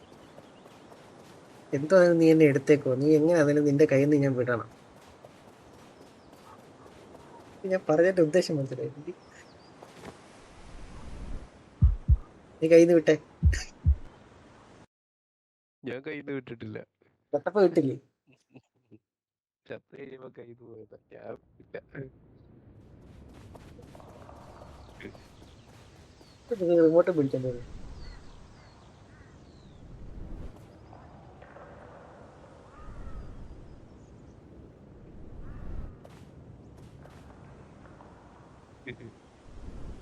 എന്തോ നീ എന്നെ എടുത്തേക്കോ. നീ എങ്ങനെ അതിന് നിന്റെ കയ്യിൽ നിന്ന് ഞാൻ വിടണം? ഞാൻ പറഞ്ഞതിന്റെ ഉദ്ദേശം മനസ്സിലായി. നീ കയ്യിൽ നിന്ന് വിട്ടേ. ഞാൻ കയ്യിന്ന് വിട്ടിട്ടില്ല. കട്ടപ്പ വിട്ടില്ലേ? ചത്ത് കഴിയുമ്പോ കയ്യിന്ന് പോയതാ. ഞാൻ ഇല്ല. റിമോട്ട് പിടിച്ചോ.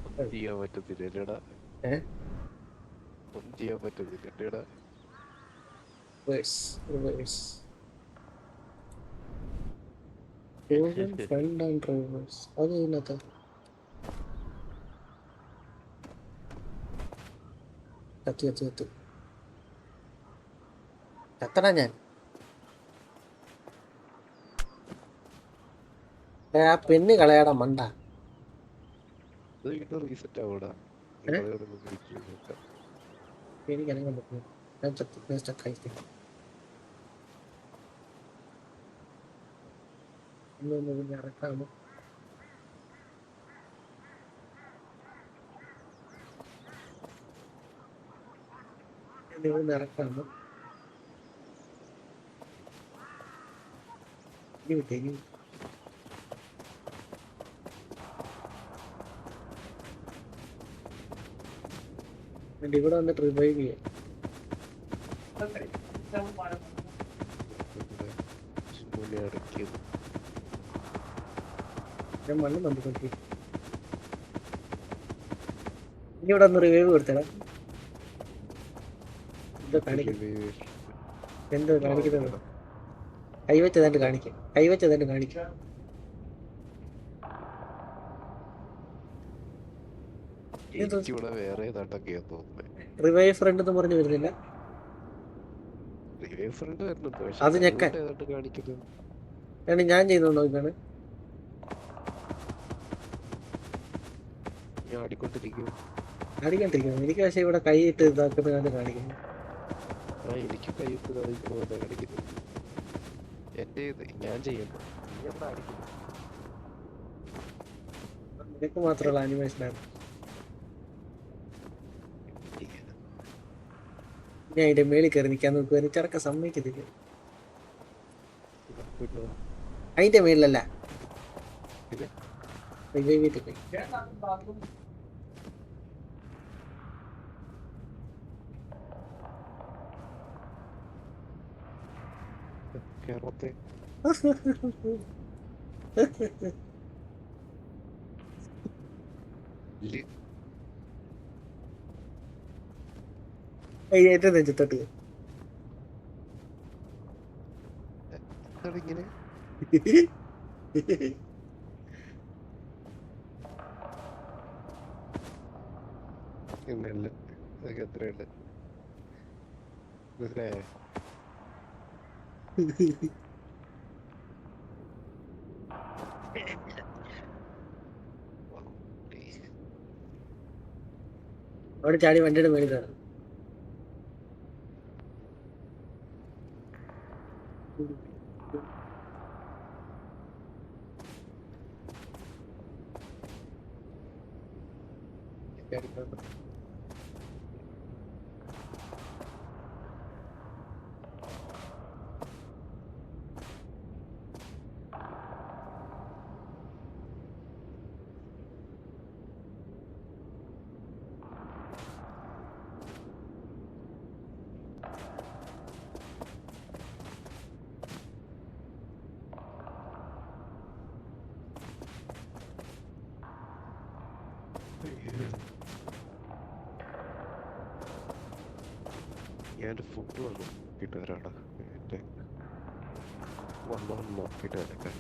ഒന്നും ചെയ്യാൻ പറ്റത്തില്ലടാ. ഏ? ഒന്നും ചെയ്യാൻ പറ്റത്തില്ലടാ. ഫ്രണ്ട് ആൻഡ് ഡ്രൈവേഴ്സ് അത് ഇതിനകത്ത് കത്തി കത്തി കത്തി കത്തടാ ഞാൻ. ആ പെണ്ണ് കളയാടാ മണ്ട. ഇത് വീണ്ടും റീസെറ്റ് ആവൂടാ. നിങ്ങളെ ഒന്ന് വെയിറ്റ് ചെയ്ത് നോക്കാം. എനിക്ക് അനങ്ങാൻ പറ്റുന്നു. ഞാൻ സ്റ്റക്കായി ഒന്ന് പിന്നെ ഇറക്കാമോ? ഒന്ന് ഇറക്കാമോ? ഇനി വിട്ടേ ഇനി വിട്ടേ. എന്നിട്ട് ഇവിടെ വന്നിട്ട് റിവൈവ് ചെയ്യാം. മുന്നേ ഇറക്കിയത് ഞാൻ മണ്ണ് നമ്പിക്കൊണ്ടി. ഇനി ഇവിടെ ഒന്ന് റിവൈവ് കൊടുത്തടാ. എന്തോ കാണിക്കും. എന്തോ കാണിക്കുന്നത്? കൈവച്ചതായിട്ട് കാണിക്കാം. കൈവച്ചതായിട്ട് കാണിക്കാം. എനിക്കിവിടെ വേറെ ഏതാണ്ടൊക്കെയാ തോന്നുന്നത്. റിവൈവ് ഫ്രണ്ട് എന്ന് പറഞ്ഞു വരുന്നില്ല. റിവൈവ് ഫ്രണ്ട് വരുന്നുണ്ട്, പക്ഷെ അത് ഞെക്കാൻ. ഏതാണ്ട് കാണിക്കുന്നത് ആണ് ഞാൻ ചെയ്യുന്നുണ്ടോ ഇതാണ്? ഞാൻ ആടിക്കൊണ്ടിരിക്കും. കാണിക്കാണ്ടിരിക്കുന്നു. എനിക്ക് പക്ഷേ ഇവിടെ കൈ ഇട്ട് ഇതാക്കുന്നത് കാണിക്കുന്നു. ആ എനിക്ക് കയ്യിട്ട് കാണിക്കുന്നത് കാണിക്കുന്നത് എന്റെ ഞാൻ ചെയ്യുന്നു. നീ എന്താ അടിക്കുന്നത്? നിനക്ക് മാത്രമുള്ള ആനിമേഷനാണ്. ഞാൻ അതിന്റെ മേളിൽ കയറി നിൽക്കാൻ നോക്കുവാൻ ചെറുക്ക സമ്മതിക്കത്തില്ല. അതിന്റെ മേളിലല്ല, വീട്ടിൽ പോയി. കേരളത്തെ ഏറ്റവും നെഞ്ചത്തോട്ട് ഇങ്ങനെ ഇന്നല്ല അതൊക്കെ എത്രയുണ്ട് മനസ്സിലായേ? അവിടെ ചാടി വണ്ടിയുടെ മേളിൽ കയറും. ഞാൻ ഫുഡ് വന്നു നോക്കിയിട്ട് വരാടാ. എൻ്റെ വന്ന് നോക്കിയിട്ട് വരട്ടെ.